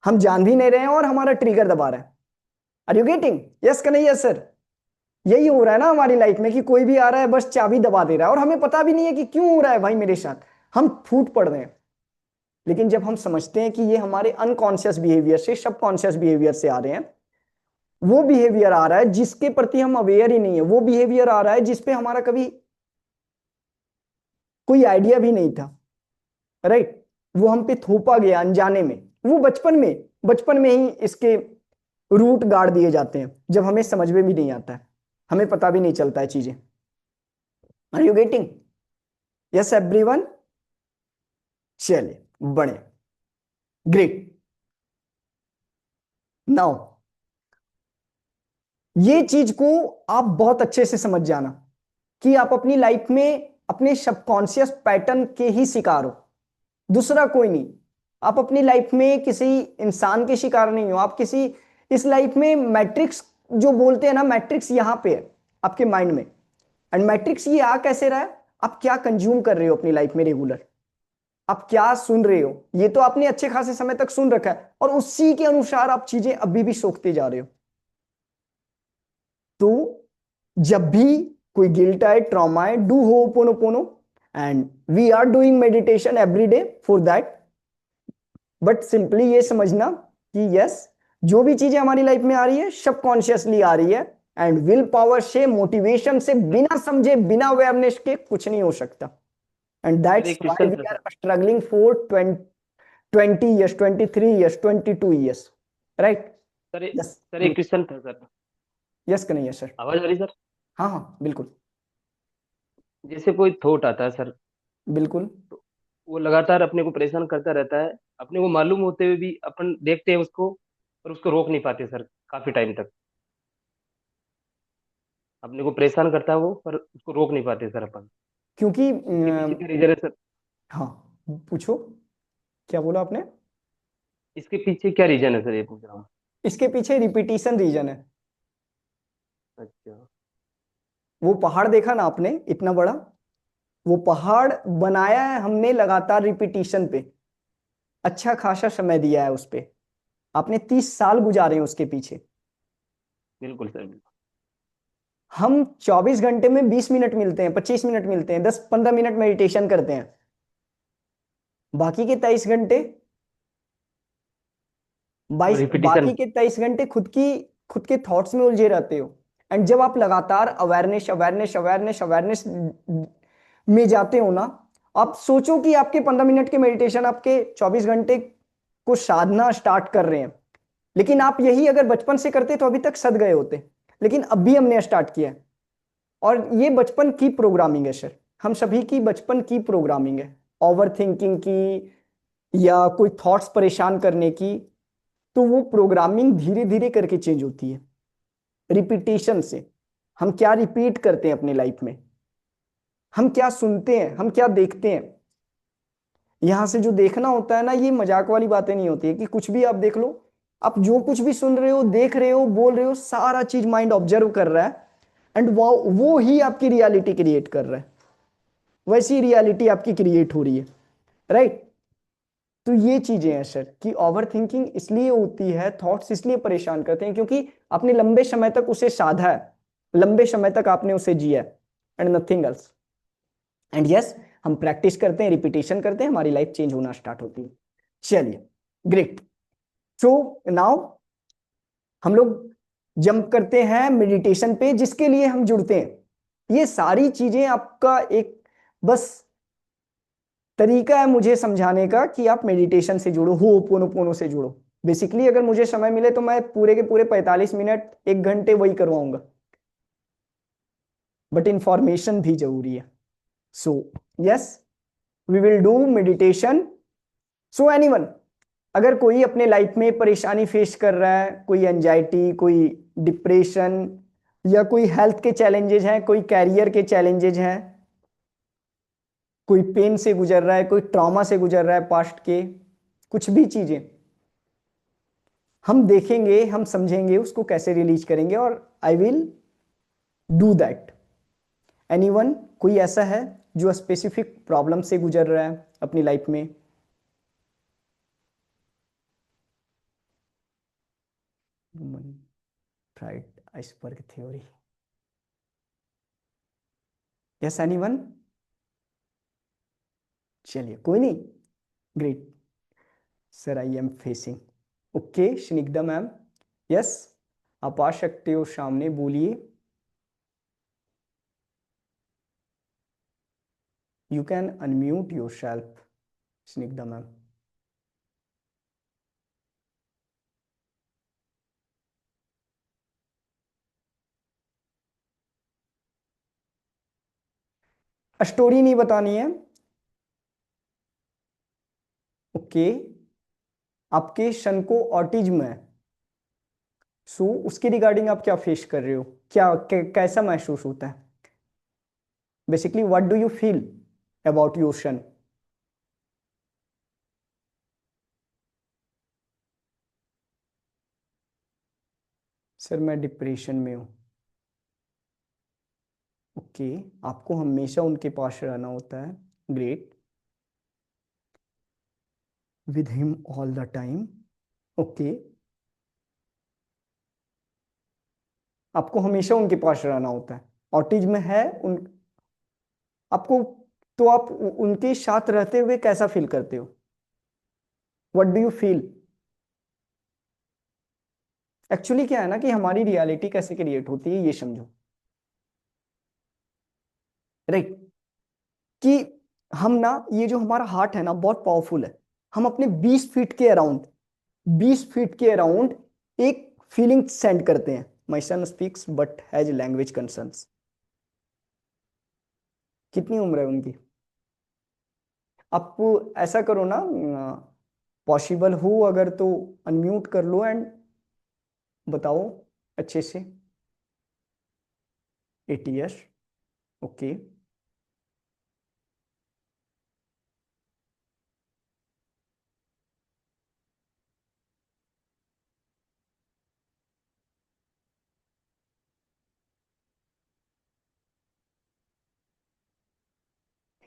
हम जान भी नहीं रहे हैं और हमारा ट्रिगर दबा रहा है। Are you getting? Yes Kanhaiya sir, यही हो रहा है ना हमारी लाइफ में कि कोई भी आ रहा है बस चाबी दबा दे रहा है और हमें पता भी नहीं है कि क्यों हो रहा है भाई मेरे साथ, हम फूट पड़ रहे हैं। लेकिन जब हम समझते हैं कि ये हमारे अनकॉन्शियस बिहेवियर से, सबकॉन्शियस बिहेवियर से आ रहे हैं, वो बिहेवियर आ रहा है जिसके प्रति हम अवेयर ही नहीं है, वो बिहेवियर आ रहा है जिसपे हमारा कभी कोई आइडिया भी नहीं था, राइट, वो हम पे थोपा गया अनजाने में। वो बचपन में ही इसके रूट गाड़ दिए जाते हैं, जब हमें समझ में भी नहीं आता है, हमें पता भी नहीं चलता है चीजें। Are you getting? Yes everyone, चलिए बढ़िया, ग्रेट। नाउ ये चीज को आप बहुत अच्छे से समझ जाना कि आप अपनी लाइफ में अपने सबकॉन्शियस पैटर्न के ही शिकार हो, दूसरा कोई नहीं। आप अपनी लाइफ में किसी इंसान के शिकार नहीं हो, आप किसी इस लाइफ में मैट्रिक्स जो बोलते हैं ना, मैट्रिक्स यहां पे है आपके माइंड में। एंड मैट्रिक्स ये आ कैसे रहा है, आप क्या कंज्यूम कर रहे हो अपनी लाइफ में रेगुलर, आप क्या सुन रहे हो, ये तो आपने अच्छे खासे समय तक सुन रखा है और उसी के अनुसार आप चीजें अभी भी सोचते जा रहे हो। तो जब भी कोई गिल्ट आए, ट्रॉमा आए, do ho'oponopono, and we are doing meditation every day for that. But simply ये समझना कि यस, जो भी चीजें हमारी लाइफ में आ रही है सबकॉन्शियसली आ रही है, एंड विल पावर से, मोटिवेशन से, बिना समझे, बिना अवेयरनेस के कुछ नहीं हो सकता। And that's why we are struggling for 20 years, 23 years, 22 years, right? Sir yes sir, एक क्वेश्चन था सर। Yes Kanhaiya sir. आवाज आ रही सर? हाँ हाँ बिल्कुल जैसे कोई थॉट आता है सर, बिल्कुल। तो वो लगातार अपने को परेशान करता रहता है, अपने को मालूम होते हुए भी अपन देखते हैं उसको और उसको रोक नहीं पाते सर, काफी टाइम तक अपने को परेशान करता है वो, पर उसको रोक नहीं पाते सर अपन। क्योंकि इसके पीछे क्या रीजन है सर? हाँ पूछो, क्या बोला आपने? इसके पीछे क्या रीजन है सर, ये पूछ रहा हूँ। इसके पीछे रिपीटिशन रीजन है। अच्छा। वो पहाड़ देखा ना आपने, इतना बड़ा, वो पहाड़ बनाया है हमने लगातार रिपीटिशन पे, अच्छा खासा समय दिया है उस पे, आपने 30 साल गुजारे हैं उसके पीछे। बिल्कुल सर, बिल्कुल। हम 24 घंटे में 20 मिनट मिलते हैं, 25 मिनट मिलते हैं, 10-15 मिनट मेडिटेशन करते हैं, बाकी के 23 घंटे, वो 22 रिपीटिशन। बाकी के 23 घंटे खुद के थॉट्स में उलझे रहते हो। एंड जब आप लगातार अवेयरनेस अवेयरनेस अवेयरनेस अवेयरनेस में जाते हो ना, आप सोचो कि आपके 15 मिनट के मेडिटेशन आपके 24 घंटे को साधना स्टार्ट कर रहे हैं, लेकिन आप यही अगर बचपन से करते तो अभी तक सद गए होते, लेकिन अभी हमने स्टार्ट किया है। और ये बचपन की प्रोग्रामिंग है सर, हम सभी की बचपन की प्रोग्रामिंग है, ओवर थिंकिंग की या कोई थॉट्स परेशान करने की। तो वो प्रोग्रामिंग धीरे धीरे करके चेंज होती है रिपीटेशन से। हम क्या रिपीट करते हैं अपने लाइफ में, हम क्या सुनते हैं, हम क्या देखते हैं। यहां से जो देखना होता है ना, ये मजाक वाली बातें नहीं होती है कि कुछ भी आप देख लो, आप जो कुछ भी सुन रहे हो, देख रहे हो, बोल रहे हो, सारा चीज माइंड ऑब्जर्व कर रहा है, एंड वो ही आपकी रियलिटी क्रिएट कर रहा है, वैसी रियलिटी आपकी क्रिएट हो रही है, राइट। तो ये चीजें हैं सर कि ओवर थिंकिंग इसलिए होती है, थॉट्स इसलिए परेशान करते हैं क्योंकि आपने लंबे समय तक उसे साधा है, लंबे समय तक आपने उसे जिया है, and nothing else. And yes, हम प्रैक्टिस करते हैं, रिपीटेशन करते हैं, हमारी लाइफ चेंज होना स्टार्ट होती है। चलिए, ग्रेट। सो नाउ हम लोग जंप करते हैं मेडिटेशन पे, जिसके लिए हम जुड़ते हैं। ये सारी चीजें आपका एक बस तरीका है मुझे समझाने का कि आप मेडिटेशन से जुड़ो, होपोनोपोनो से जुड़ो। बेसिकली अगर मुझे समय मिले तो मैं पूरे के पूरे 45 मिनट 1 घंटे वही करवाऊंगा, बट इंफॉर्मेशन भी जरूरी है। So yes, we will do meditation. So anyone, अगर कोई अपने लाइफ में परेशानी फेस कर रहा है, कोई एंजाइटी, कोई डिप्रेशन, या कोई हेल्थ के चैलेंजेस हैं, कोई कैरियर के चैलेंजेस हैं, कोई पेन से गुजर रहा है, कोई ट्रॉमा से गुजर रहा है पास्ट के, कुछ भी चीजें हम देखेंगे, हम समझेंगे उसको कैसे रिलीज करेंगे, और I will do that. Anyone, कोई ऐसा है जो स्पेसिफिक प्रॉब्लम से गुजर रहा है अपनी लाइफ में? Fried iceberg theory, yes anyone? चलिए, कोई नहीं, great sir, I am facing. Okay Snigdha ma'am, yes, आप आ सकते हो सामने, बोलिए। You can unmute your self Snigdha ma'am. Story नहीं बतानी है, ओके। आपके सन को ऑटिज्म है, सो उसके रिगार्डिंग आप क्या फेस कर रहे हो, कैसा महसूस होता है? Basically what do you feel about your son? Sir मैं डिप्रेशन में हूँ। ओके, आपको हमेशा उनके पास रहना होता है, great, with him all the time, okay. आपको हमेशा उनके पास रहना होता है, ऑटिज्म है उन आपको, तो आप उनके साथ रहते हुए कैसा फील करते हो? What do you feel? Actually क्या है ना कि हमारी रियलिटी कैसे क्रिएट होती है ये समझो, राइट। कि हम ना, ये जो हमारा हार्ट है ना बहुत पावरफुल है, हम अपने 20 फीट के अराउंड एक फीलिंग सेंड करते हैं, my son speaks but has language concerns. कितनी उम्र है उनकी? आप ऐसा करो ना, पॉसिबल हो अगर तो अनम्यूट कर लो एंड बताओ अच्छे से। 8 years, okay.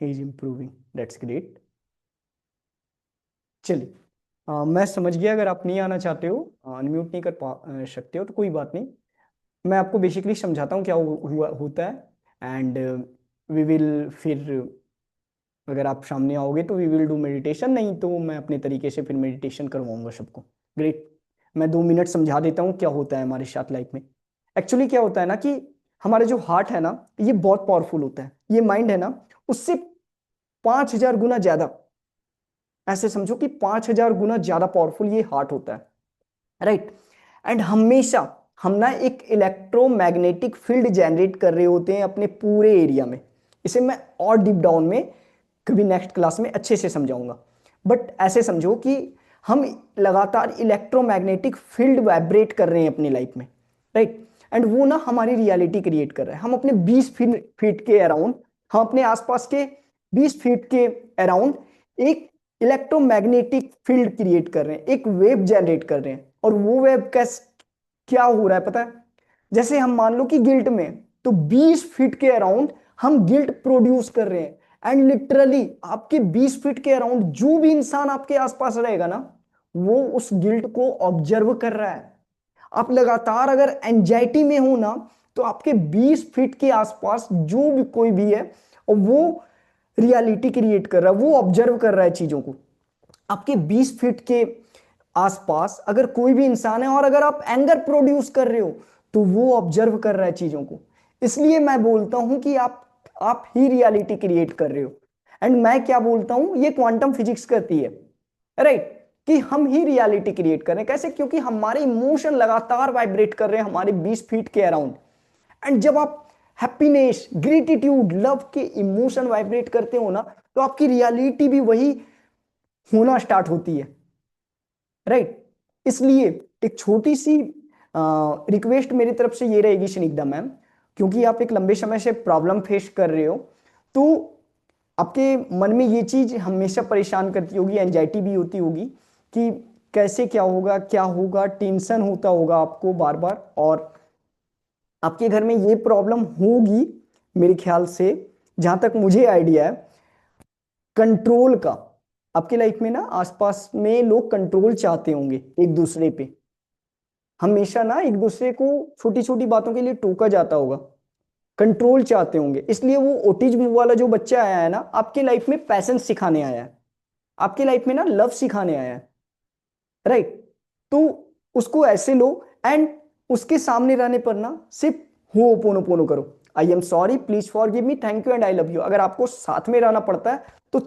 He is improving, that's great. चलिए मैं समझ गया, अगर आप नहीं आना चाहते हो, अनम्यूट नहीं कर सकते हो तो कोई बात नहीं, मैं आपको बेसिकली समझाता हूँ क्या हुआ होता है। एंड वी विल फिर अगर आप सामने आओगे तो वी विल डू मेडिटेशन, नहीं तो मैं अपने तरीके से फिर मेडिटेशन करवाऊंगा सबको। ग्रेट। मैं 2 मिनट समझा देता हूँ क्या होता है हमारे साथ लाइफ में। एक्चुअली क्या होता है ना कि हमारा जो हार्ट है ना, ये बहुत पावरफुल होता है। ये माइंड है ना, उससे 5,000 गुना ज्यादा, ऐसे समझो कि 5,000 गुना ज्यादा पावरफुल ये हार्ट होता है, राइट। एंड हमेशा हम ना एक इलेक्ट्रोमैग्नेटिक फील्ड जनरेट कर रहे होते हैं अपने पूरे एरिया में। इसे मैं और डीप डाउन में कभी नेक्स्ट क्लास में अच्छे से समझाऊंगा, बट ऐसे समझो कि हम लगातार इलेक्ट्रोमैग्नेटिक फील्ड वाइब्रेट कर रहे हैं अपनी लाइफ में, राइट। एंड वो ना हमारी रियलिटी क्रिएट कर रहा है। हम अपने 20 फीट के अराउंड, हम अपने आसपास के 20 फीट के अराउंड एक इलेक्ट्रोमैग्नेटिक फील्ड क्रिएट कर रहे हैं, एक वेव जनरेट कर रहे हैं। और वो वेव क्या हो रहा है पता है? जैसे हम मान लो कि गिल्ट में, तो 20 फीट के अराउंड हम गिल्ट प्रोड्यूस कर रहे हैं। एंड लिटरली आपके 20 फीट के अराउंड जो भी इंसान आपके आसपास रहेगा ना, वो उस गिल्ट को ऑब्जर्व कर रहा है। आप लगातार अगर एंजाइटी में हो ना, तो आपके 20 फीट के आसपास जो भी कोई भी है, और वो रियलिटी क्रिएट कर रहा है, वो ऑब्जर्व कर रहा है चीजों को। आपके 20 फीट के आसपास अगर कोई भी इंसान है और अगर आप एंगर प्रोड्यूस कर रहे हो, तो वो ऑब्जर्व कर रहा है चीजों को। इसलिए मैं बोलता हूं कि आप ही रियलिटी क्रिएट कर रहे हो। एंड मैं क्या बोलता हूं, ये क्वांटम फिजिक्स करती है, राइट, कि हम ही रियलिटी क्रिएट कर रहे हैं। कैसे? क्योंकि हमारे इमोशन लगातार वाइब्रेट कर रहे हैं हमारे 20 फीट के अराउंड। एंड जब आप हैप्पीनेस, ग्रेटिट्यूड, लव के इमोशन वाइब्रेट करते हो ना, तो आपकी रियलिटी भी वही होना स्टार्ट होती है, राइट। इसलिए एक छोटी सी रिक्वेस्ट मेरी तरफ से ये रहेगी स्निग्धा मैम, क्योंकि आप एक लंबे समय से प्रॉब्लम फेस कर रहे हो, तो आपके मन में ये चीज हमेशा परेशान करती होगी, एंजाइटी भी होती होगी कि कैसे क्या होगा, टेंशन होता होगा आपको बार बार। और आपके घर में ये प्रॉब्लम होगी मेरे ख्याल से, जहां तक मुझे आइडिया है, कंट्रोल का। आपकी लाइफ में ना आसपास में लोग कंट्रोल चाहते होंगे एक दूसरे पे, हमेशा ना एक दूसरे को छोटी छोटी बातों के लिए टोका जाता होगा, कंट्रोल चाहते होंगे। इसलिए वो ऑटिज्म वाला जो बच्चा आया है ना, आपके लाइफ में पैशन सिखाने आया है, आपके लाइफ में ना लव सिखाने आया है, राइट। तो उसको ऐसे लो, एंड उसके सामने रहने पर ना सिर्फ हो पोनो पोनो करो, आई am sorry, please forgive me, thank you and I love you. अगर आपको साथ में रहना पड़ता है तो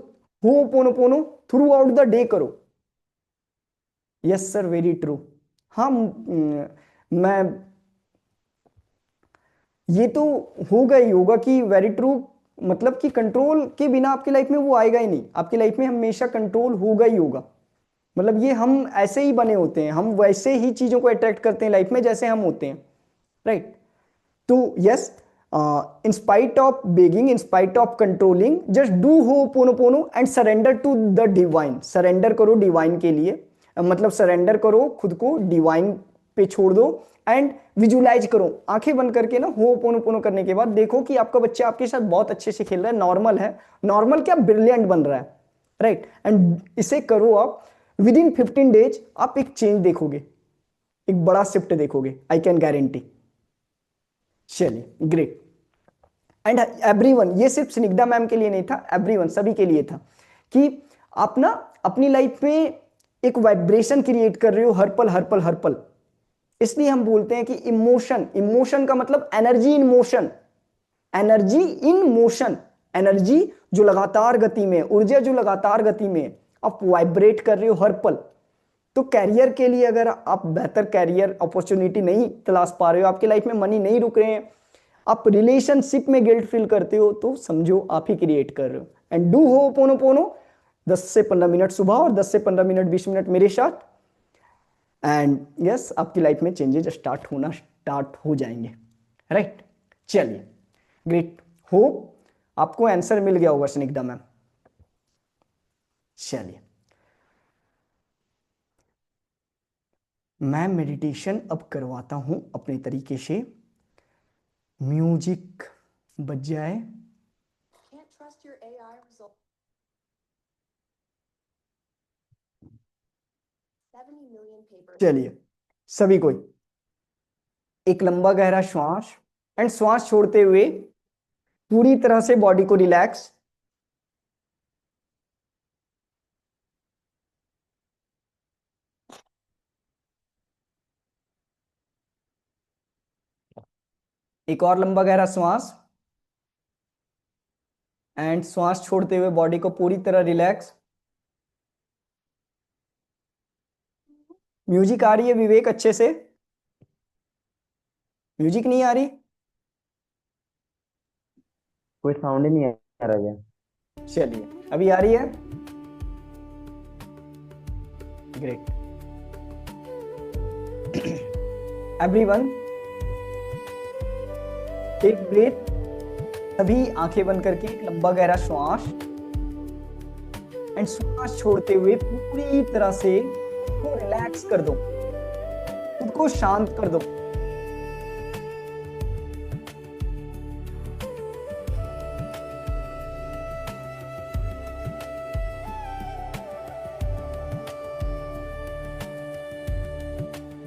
हो पोनो पोनो थ्रू आउट द डे करो। Yes sir, very true. हाँ, मैं, ये तो होगा ही होगा कि वेरी ट्रू, मतलब कि कंट्रोल के बिना आपकी लाइफ में वो आएगा ही नहीं। आपकी लाइफ में हमेशा कंट्रोल होगा ही होगा। मतलब ये हम ऐसे ही बने होते हैं, हम वैसे ही चीजों को अट्रैक्ट करते हैं लाइफ में जैसे हम होते हैं, राइट। तो yes, in spite of begging, in spite of controlling, just do Ho'oponopono and surrender to the divine. Surrender करो डिवाइन के लिए, मतलब सरेंडर करो खुद को, डिवाइन पे छोड़ दो। एंड विजुलाइज करो, आंखें बंद करके ना, हो पोनो पोनो करने के बाद देखो कि आपका बच्चा आपके साथ बहुत अच्छे से खेल रहा है, नॉर्मल है, नॉर्मल क्या, ब्रिलियंट बन रहा है, राइट। एंड इसे करो आप, विद इन 15 डेज आप एक चेंज देखोगे, एक बड़ा शिफ्ट देखोगे, आई कैन गारंटी। चलिए, ग्रेट। एंड एवरीवन, ये सिर्फ स्निग्धा मैम के लिए नहीं था, एवरीवन, सभी के लिए था, कि आप ना अपनी लाइफ में एक वाइब्रेशन क्रिएट कर रहे हो हर पल हर पल हर पल। इसलिए हम बोलते हैं कि इमोशन, इमोशन का मतलब energy in motion, energy in motion, energy जो लगातार गति में, ऊर्जा जो लगातार गति में, आप वाइब्रेट कर रहे हो हर पल। तो कैरियर के लिए अगर आप बेहतर कैरियर अपॉर्चुनिटी नहीं तलाश पा रहे हो, आपकी लाइफ में मनी नहीं रुक रहे हैं, आप रिलेशनशिप में गिल्ट फील करते हो, तो समझो आप ही क्रिएट कर रहे हो। एंड डू हो पोनो पोनो 10 से 15 मिनट सुबह और 10 से 15 मिनट 20 मिनट मेरे साथ। एंड यस, आपकी लाइफ में चेंजेस स्टार्ट हो जाएंगे, राइट। चलिए, ग्रेट, होप आपको आंसर मिल गया होगा स्निग्धा मैम। चलिए, मैं मेडिटेशन अब करवाता हूं अपने तरीके से। म्यूजिक बज जाए, trust your AI result. 70 million papers. चलिए सभी कोई एक लंबा गहरा श्वास एंड श्वास छोड़ते हुए पूरी तरह से बॉडी को रिलैक्स। एक और लंबा गहरा श्वास एंड श्वास छोड़ते हुए बॉडी को पूरी तरह रिलैक्स। म्यूजिक आ रही है विवेक अच्छे से? म्यूजिक नहीं आ रही? कोई साउंड ही नहीं आ रहा है। चलिए अभी आ रही है? ग्रेट। Everyone take breath. सभी आंखें बंद करके एक लंबा गहरा श्वास एंड श्वास छोड़ते हुए पूरी तरह से खुद को रिलैक्स कर दो, खुद को शांत कर दो।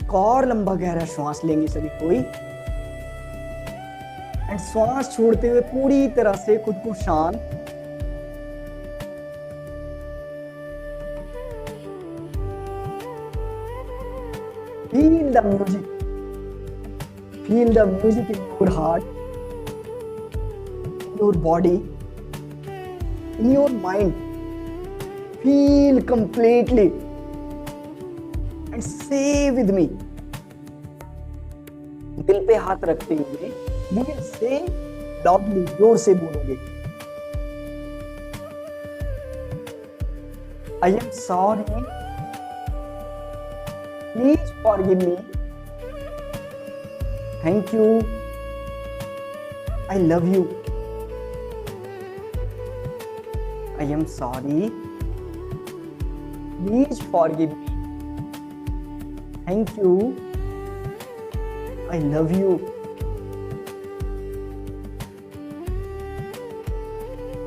एक और लंबा गहरा श्वास लेंगे सभी कोई एंड श्वास छोड़ते हुए पूरी तरह से खुद को शांत। Feel the music, feel the music in your heart, in your body, in your mind. Feel completely and say with me. दिल पे हाथ रखते हुए you will say loudly, जोर से बोलोगे। I am sorry. Please forgive me. Thank you. I love you. I am sorry. Please forgive me. Thank you. I love you.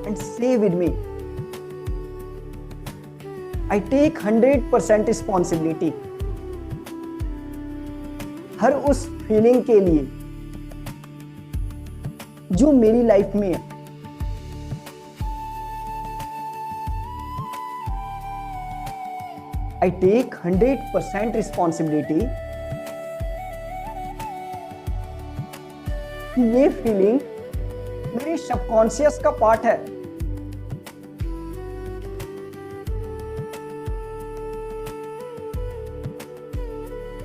And say with me, I take 100% responsibility. हर उस feeling के लिए जो मेरी life में है। I take 100% responsibility कि ये feeling मेरे सबकॉन्शियस का पार्ट है।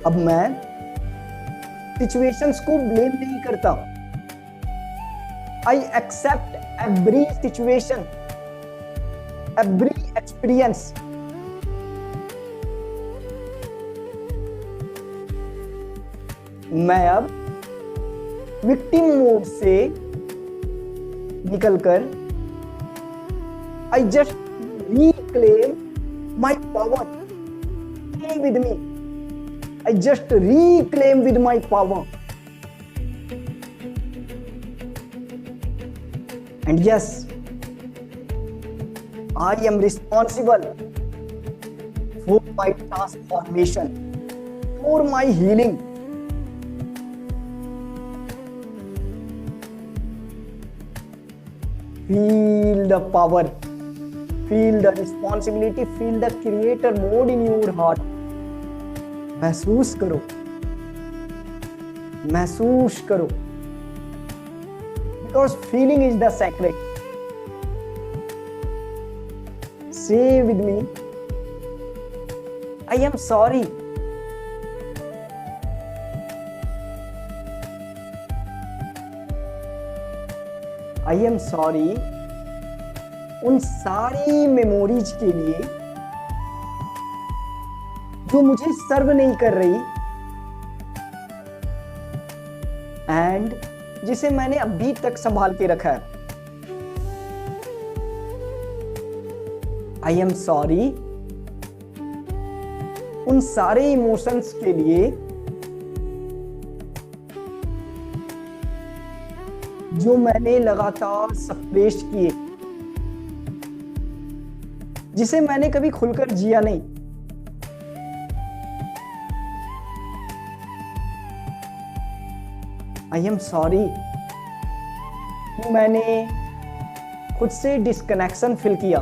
अब मैं सिचुएशंस को ब्लेम नहीं करता। I accept every situation, every experience. मैं अब विक्टिम मोड से निकलकर I just reclaim my power. Stay with me. I just reclaim with my power. And yes, I am responsible for my transformation, for my healing. Feel the power, feel the responsibility, feel the creator mode in your heart. महसूस करो, महसूस करो, because feeling is the secret. Say with me, I am sorry. I am sorry उन सारी memories के लिए जो मुझे सर्व नहीं कर रही एंड जिसे मैंने अभी तक संभाल के रखा है। आई एम सॉरी उन सारे इमोशंस के लिए जो मैंने लगातार सप्रेस किए। जिसे मैंने कभी खुलकर जिया नहीं। आई एम सॉरी कि मैंने खुद से डिस्कनेक्शन फील किया,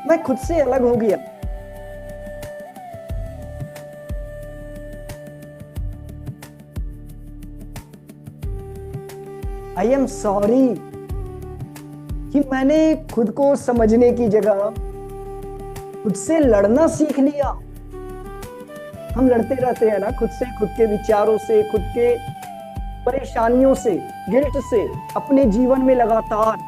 मैं खुद से अलग हो गया। आई एम सॉरी कि मैंने खुद को समझने की जगह खुद से लड़ना सीख लिया। हम लड़ते रहते हैं ना खुद से, खुद के विचारों से, खुद के परेशानियों से, गिल्ट से अपने जीवन में लगातार।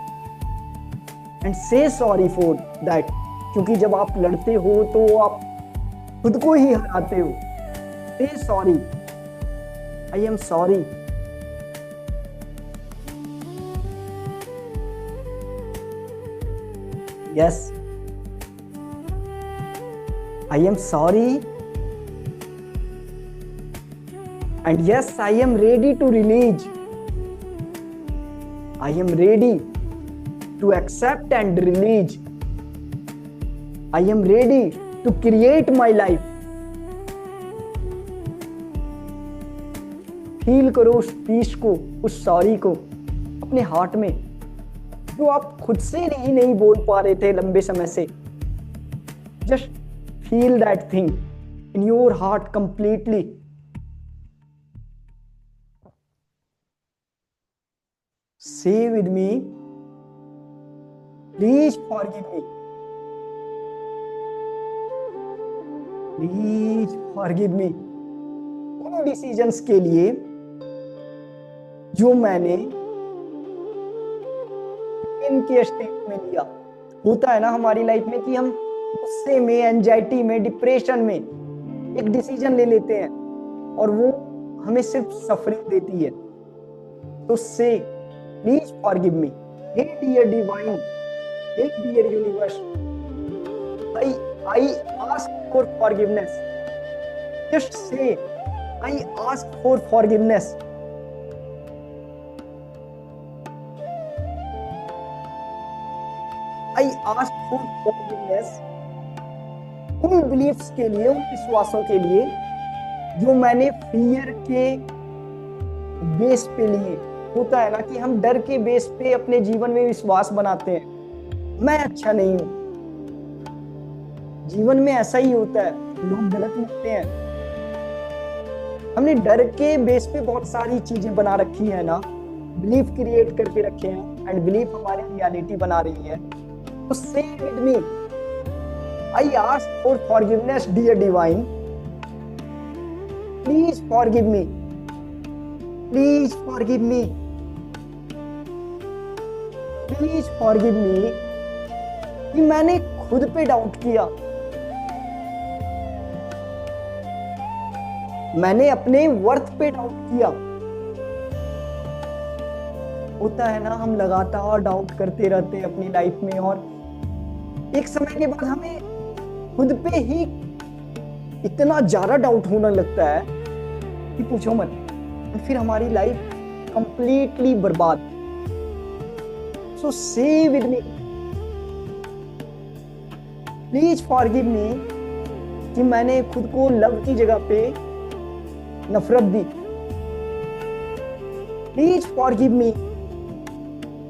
एंड से सॉरी फॉर दैट, क्योंकि जब आप लड़ते हो तो आप खुद को ही हराते हो। से sorry, I am sorry. Yes, I am sorry, and yes, I am ready to release. I am ready to accept and release. I am ready to create my life. Feel करो उस पीस को, उस sorry को अपने heart में, जो आप खुद से नहीं बोल पा रहे थे लंबे समय से। Just feel that thing in your heart completely. Say with me, please forgive me, please forgive me उन डिसीजंस के लिए जो मैंने इनके स्टेट में लिया। होता है ना हमारी लाइफ में कि हम गुस्से में, एंजाइटी में, डिप्रेशन में एक डिसीजन ले लेते हैं और वो हमें सिर्फ सफरिंग देती है। तो say please forgive me, hey dear divine, hey dear universe, I ask for forgiveness. Just say I ask for forgiveness. I ask for forgiveness उन बिलीफ्स के लिए, उन विश्वासों के लिए जो मैंने फियर के बेस पे लिए। होता है ना कि हम डर के बेस पे अपने जीवन में विश्वास बनाते हैं, मैं अच्छा नहीं हूं। जीवन में ऐसा ही होता है, लोग गलत मिलते हैं। हमने डर के बेस पे बहुत सारी चीजें बना रखी है ना, बिलीफ क्रिएट करके रखे हैं, एंड बिलीफ हमारी रियलिटी बना रही है। तो say with me, I ask for forgiveness, dear divine. Please forgive me. Please forgive me. Please forgive me कि मैंने खुद पे डाउट किया, मैंने अपने वर्थ पे डाउट किया। होता है ना, हम लगातार डाउट करते रहते हैं अपनी लाइफ में, और एक समय के बाद हमें खुद पे ही इतना ज्यादा डाउट होने लगता है कि पूछो मत, फिर हमारी लाइफ कंप्लीटली बर्बाद। सो से विद मी, प्लीज फॉरगिव मी कि मैंने खुद को लव की जगह पे नफरत दी। प्लीज फॉरगिव मी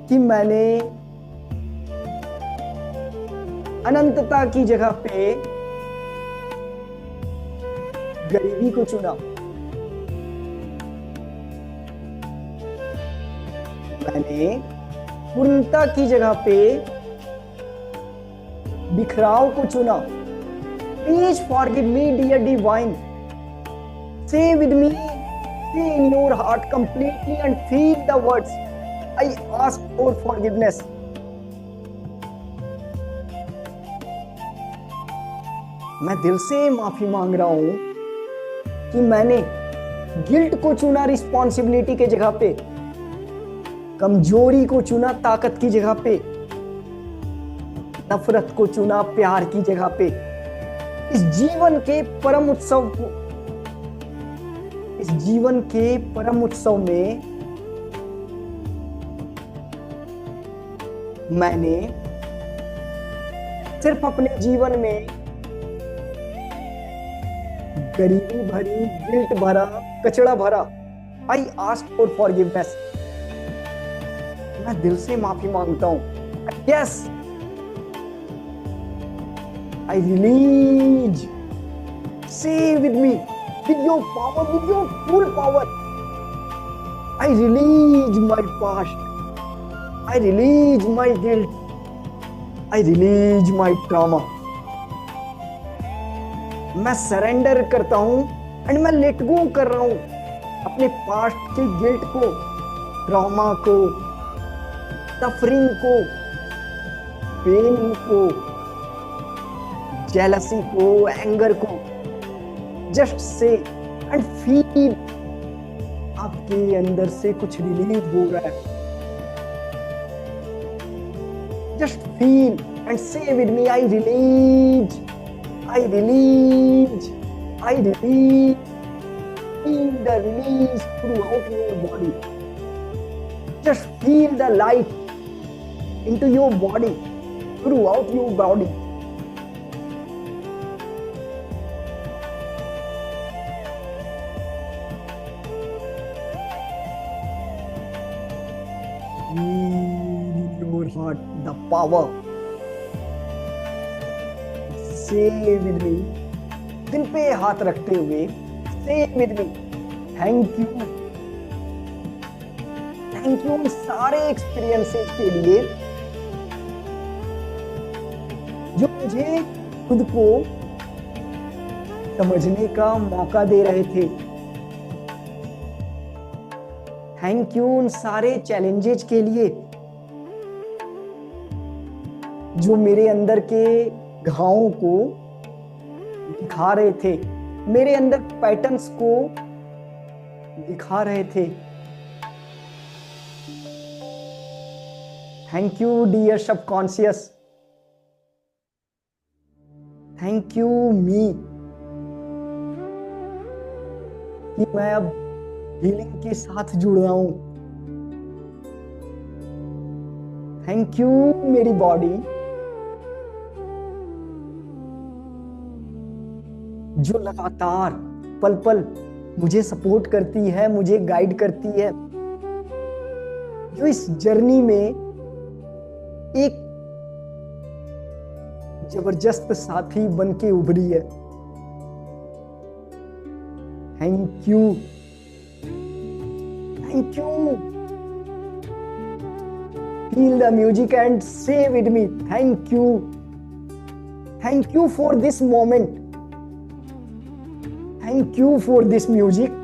कि मैंने अनंतता की जगह पे गरीबी को चुना। मैंने पूर्णता की जगह पे बिखराव को चुना। Please forgive me dear divine, say with me, say in your heart completely and feel the words I ask for forgiveness. मैं दिल से माफी मांग रहा हूं कि मैंने गिल्ट को चुना रिस्पॉन्सिबिलिटी के जगह पे, कमजोरी को चुना ताकत की जगह पे, नफरत को चुना प्यार की जगह पे। इस जीवन के परम उत्सव को, इस जीवन के परम उत्सव में मैंने सिर्फ अपने जीवन में गरीबी भरी, गिल्ट भरा, कचड़ा भरा, आई आस्क फॉर फॉरगिवनेस, मैं दिल से माफी मांगता हूं। यस, आई रिलीज, से with me, with your power, with your full power, I release my past, I release my guilt. I release my trauma. मैं सरेंडर करता हूं एंड मैं लेट गो कर रहा हूं अपने पास्ट के गिल्ट को, ट्रॉमा को, सफरिंग को, पेन को, जेलसी को, एंगर को। जस्ट से एंड फील, आपके अंदर से कुछ रिलीज हो रहा है। Just feel and say with me, I release, I release, I release. Feel the release throughout your body. Just feel the light into your body, throughout your body. Your heart, the power. Say with me, दिल पे हाथ रखते हुए, say with me, thank you. Thank you सारे experiences के लिए जो मुझे खुद को समझने का मौका दे रहे थे। थैंक यू उन सारे चैलेंजेस के लिए जो मेरे अंदर के घावों को दिखा रहे थे, मेरे अंदर पैटर्न्स को दिखा रहे थे। Thank you dear subconscious, thank you me, कि मैं अब हीलिंग के साथ जुड़ रहा हूं। थैंक यू मेरी बॉडी जो लगातार पल पल मुझे सपोर्ट करती है, मुझे गाइड करती है, जो इस जर्नी में एक जबरदस्त साथी बन के उभरी है। Thank you, thank you. Feel the music and say with me, thank you. Thank you for this moment. Thank you for this music.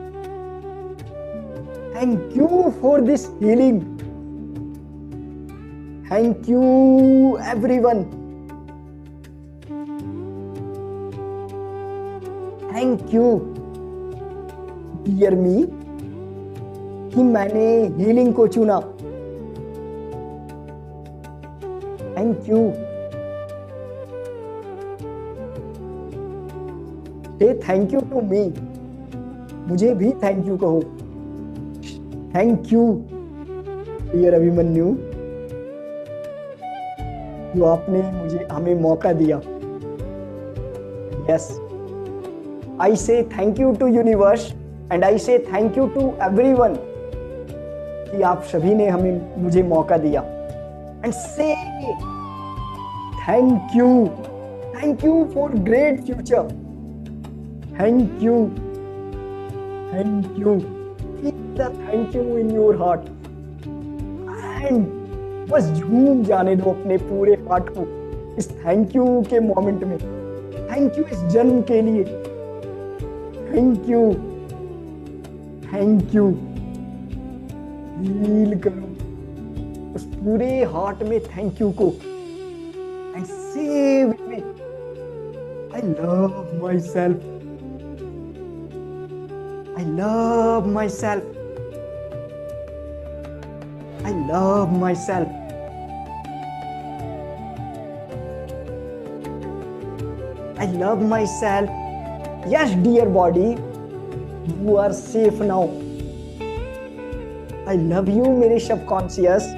Thank you for this healing. Thank you everyone. Thank you dear me कि मैंने healing को चुना। Thank you. Hey thank you to me, मुझे भी thank you कहो। Thank you dear Abhimanyu, जो आपने मुझे हमें मौका दिया। Yes, I say thank you to universe and I say thank you to everyone कि आप सभी ने हमें मुझे मौका दिया। एंड से thank you for great future. Thank you, thank you. Feel the thank you in your heart and बस झूम जाने दो अपने पूरे हार्ट को इस थैंक यू के मोमेंट में। थैंक यू इस जन्म के लिए। Thank you, thank you. Feel करो उस पूरे हार्ट में थैंक यू को एंड से with me, I love my self. I love myself. I love myself. I love myself. Yes, dear body, you are safe now. I love you, मेरे subconscious.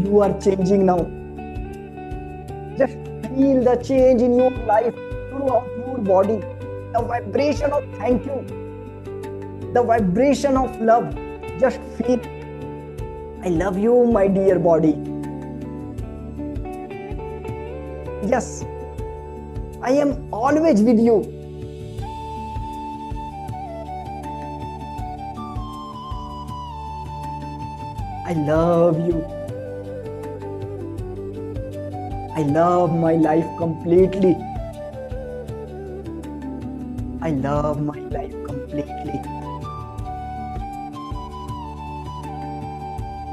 you are changing now. Just feel the change in your life throughout your body. The vibration of thank you. The vibration of love. Just feel. I love you, my dear body. Yes, I am always with you. I love you. I love my life completely. I love my life completely.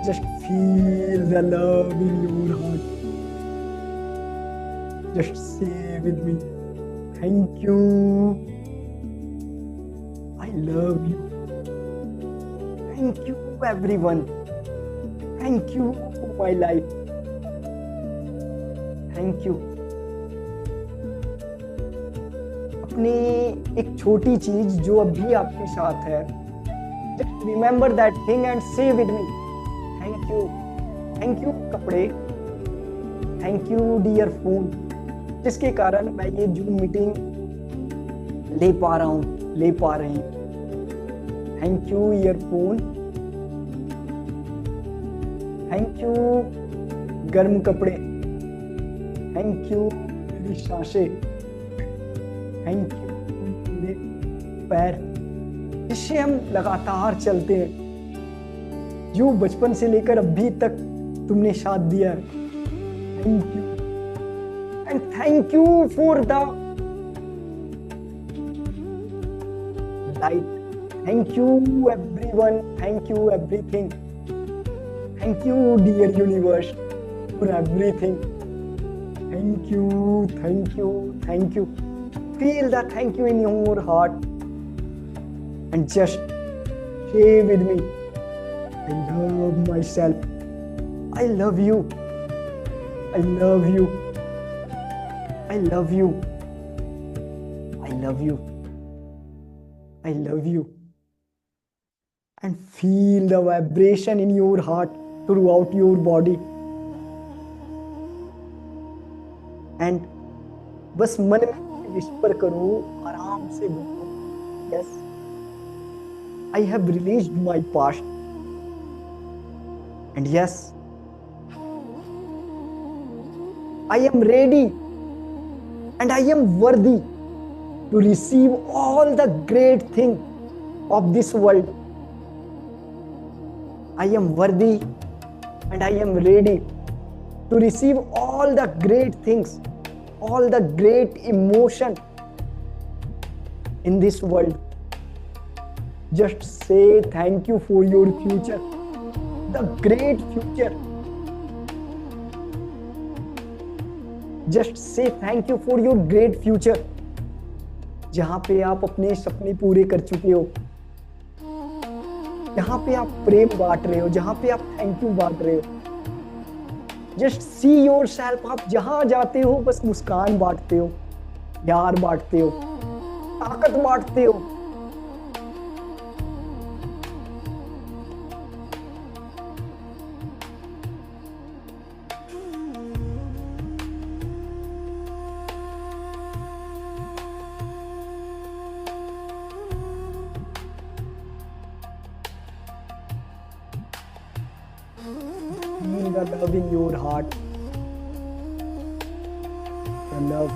Just feel the love in your heart. Just say with me, thank you. I love you. Thank you, everyone. Thank you for my life. Thank you. अपनी एक छोटी चीज जो अभी आपके साथ है, just remember that thing and say with me, thank you. Thank you कपड़े. Thank you dear phone. जिसके कारण मैं ये जूम मीटिंग ले पा रहा हूँ, ले पा रही हूँ. Thank you earphone. Thank you गर्म कपड़े. थैंक यू मेरी सांसें. थैंक यू मेरे पैर जिससे हम लगातार चलते हैं, जो बचपन से लेकर अभी तक तुमने साथ दिया है. Thank you. And thank you for the light. Thank you everyone. Thank you everything. Thank you dear universe for everything. Thank you, thank you, thank you. Feel the thank you in your heart and just say with me, I love myself. I love you. I love you. I love you. I love you. I love you. And feel the vibration in your heart throughout your body. And बस मन में whisper करो, आराम से बोलो, yes, I have released my past. And yes, I am ready. And I am worthy to receive all the great things of this world. I am worthy and I am ready to receive all the great things, all the great emotion in this world. Just say thank you for your future, the great future. Just say thank you for your great future. जहां पे आप अपने सपने पूरे कर चुके हो, जहां पे आप प्रेम बांट रहे हो, जहां पे आप थैंक यू बांट रहे हो. Just see your self. आप जहां जाते हो बस मुस्कान बांटते हो, प्यार बांटते हो, ताकत बांटते हो. Feel the love in your heart. The love.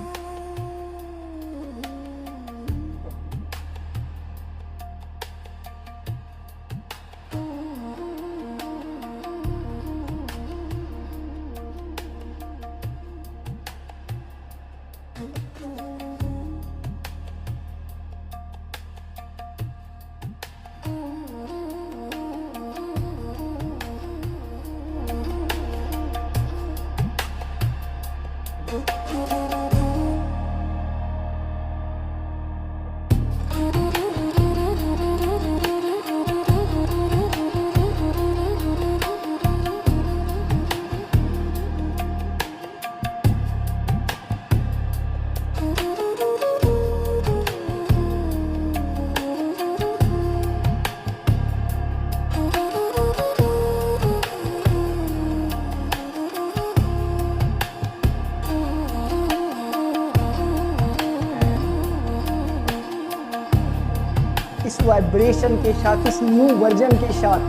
Vibration के साथ, इस न्यू वर्जन के साथ,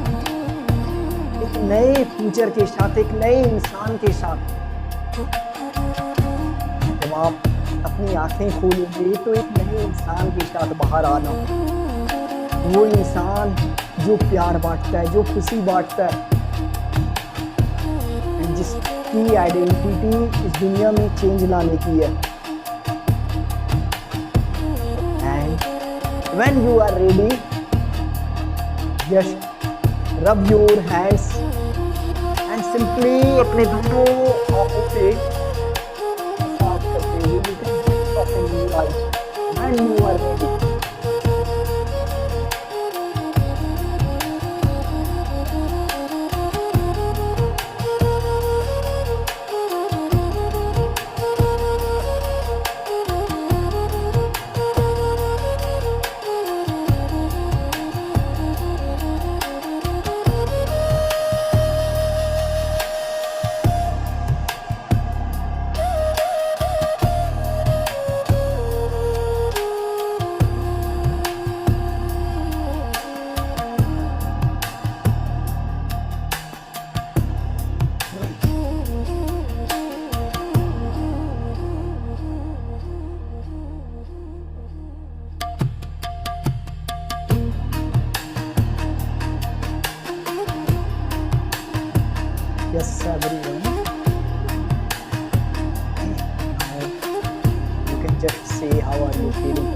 एक नए फ्यूचर के साथ, एक नए इंसान के साथ जब आप अपनी आंखें खोलोगे तो एक नए इंसान के साथ बाहर आना, वो इंसान जो प्यार बांटता है, जो खुशी बांटता है, जिसकी आइडेंटिटी इस दुनिया में चेंज लाने की है। And when you are ready, just rub your hands and simply अपने दोनों आंखों से मसाज करते हुए you can just open your eyes when you are ready. Yes, everyone. Now you can just say how are you feeling.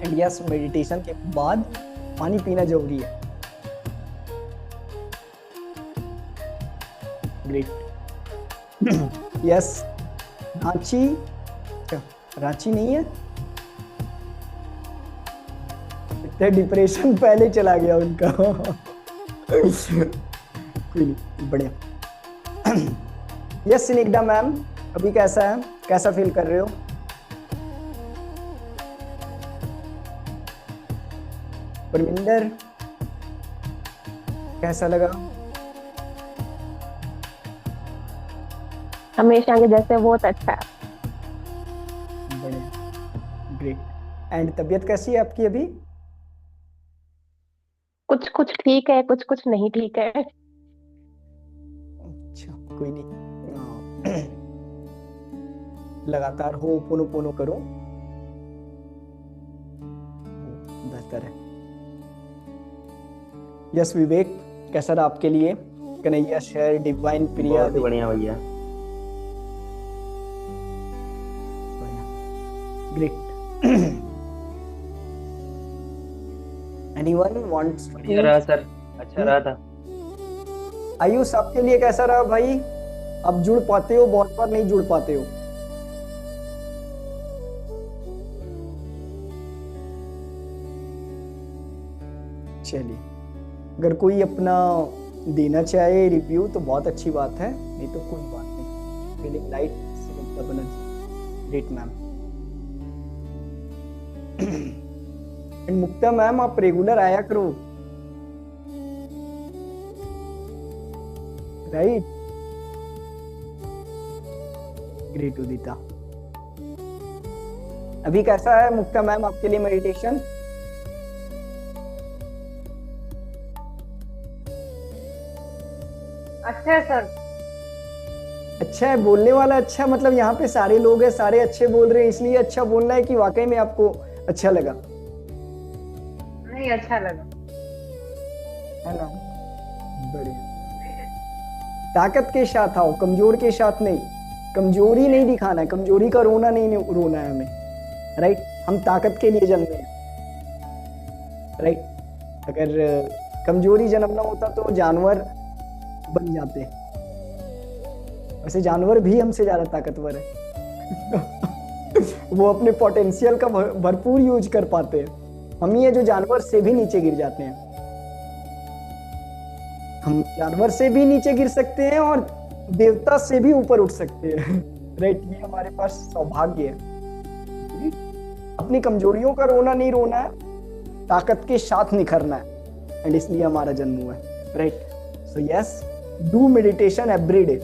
And yes, meditation के बाद पानी पीना जरूरी है। ग्रेट। यस, रांची, रांची नहीं है, इतना डिप्रेशन पहले चला गया उनका। कोई नहीं, बढ़िया। यस सिनिग्धा मैम, अभी कैसा है, कैसा फील कर रहे हो? परमिंदर, कैसा लगा? हमेशा के जैसे बहुत अच्छा है। बढ़िया, ग्रेट। एंड तबीयत कैसी है आपकी अभी? कुछ कुछ ठीक है, कुछ कुछ नहीं ठीक है। अच्छा, कोई नहीं, लगातार हो पोनो पोनो करो, बेहतर है। यस विवेक, कैसा रहा आपके लिए? कन्हैया शहर, डिवाइन प्रिया, बहुत ही बढ़िया भैया। ग्रेट। एनीवन वांट्स बढ़िया रहा सर, अच्छा रहा था। आयुष, आपके लिए कैसा रहा भाई? आप जुड़ पाते हो, बहुत बार नहीं जुड़ पाते हो। चलिए, अगर कोई अपना देना चाहे रिव्यू तो बहुत अच्छी बात है, नहीं तो कोई बात नहीं। Feeling light, great ma'am. And Mukta ma'am, आप रेगुलर आया करो, राइट? ग्रेट उदिता। अभी कैसा है मुक्ता मैम आपके लिए मेडिटेशन? अच्छा है सर। अच्छा है, बोलने वाला अच्छा, मतलब यहाँ पे सारे लोग हैं, सारे अच्छे बोल रहे हैं, इसलिए अच्छा बोलना है कि वाकई में आपको अच्छा लगा? नहीं, अच्छा लगा, है ना? बढ़िया। ताकत के साथ आओ, कमजोर के साथ नहीं। कमजोरी नहीं दिखाना है, कमजोरी का रोना नहीं रोना है हमें, राइट? हम ताकत के लिए जन्मे हैं, राइट? अगर कमजोरी जन्मना होता तो जानवर बन जाते। वैसे जानवर भी हमसे ज्यादा ताकतवर है। वो अपने पोटेंशियल का भरपूर यूज कर पाते हैं। हम ही है जो जानवर से भी नीचे गिर जाते हैं। हम जानवर से भी नीचे गिर सकते हैं और देवता से भी ऊपर उठ सकते हैं। राइट, ये हमारे पास सौभाग्य है। अपनी कमजोरियों का रोना नहीं रोना है, ताकत के साथ निखरना है, एंड इसलिए हमारा जन्म हुआ है। Right, so yes, do meditation every day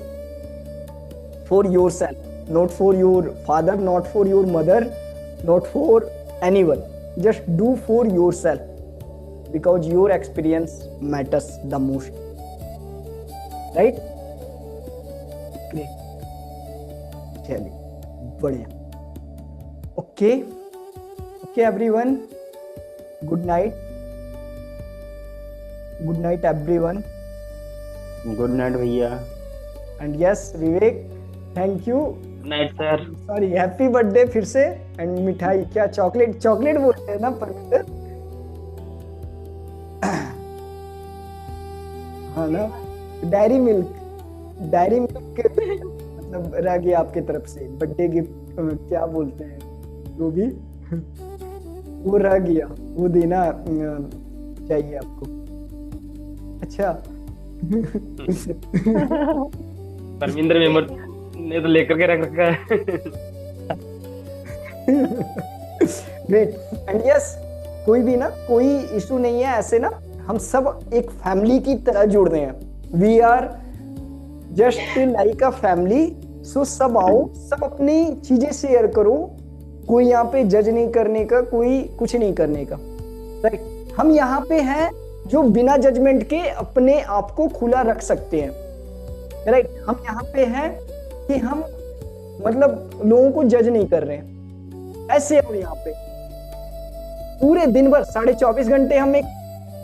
for your self, not for your father, not for your mother, not for anyone. Just do for yourself, because your experience matters the most. Right? Great. चलिए, बढ़िया। Okay, okay everyone. Good night. Good night everyone. Good night भैया। And yes, Vivek, thank you. Night sir. Sorry, happy birthday फिर से। And मिठाई क्या, chocolate बोलते हैं ना परमिंदर? हाँ ना, डायरी मिल्क मतलब रह गया आपके तरफ से बर्थडे गिफ्ट, क्या बोलते हैं जो भी, वो रह गया, वो देना चाहिए आपको। अच्छा। परमिंदर मेमर ने तो लेकर के रख रखा है। ग्रेट, एंड यस, कोई इशू नहीं है ऐसे ना, हम सब एक फैमिली की तरह जुड़ रहे हैं। We are just like a family. So सब आओ, सब अपनी चीजें शेयर करो, कोई यहाँ पे जज नहीं करने का, कोई कुछ नहीं करने का। राइट, हम यहाँ पे हैं जो बिना जजमेंट के अपने आप को खुला रख सकते हैं। राइट, हम यहाँ पे हैं कि हम मतलब लोगों को जज नहीं कर रहे हैं, ऐसे हो यहाँ पे। पूरे दिन भर 24.5 घंटे हम एक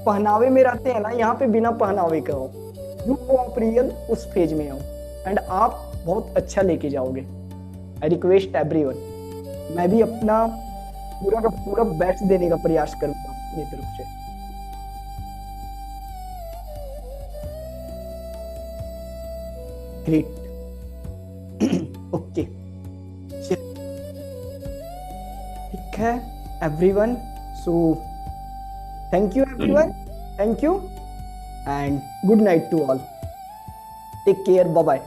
पहनावे में रहते हैं ना, यहाँ पे बिना पहनावे का हो, यू आप रियल उस फेज में आओ, एंड आप बहुत अच्छा लेके जाओगे। आई रिक्वेस्ट एवरीवन, मैं भी अपना पूरा का पूरा बेस्ट देने का प्रयास करूंगा अपनी तरफ से। ग्रेट, ओके, ठीक है everyone. So thank you everyone, thank you and good night to all. Take care, bye bye.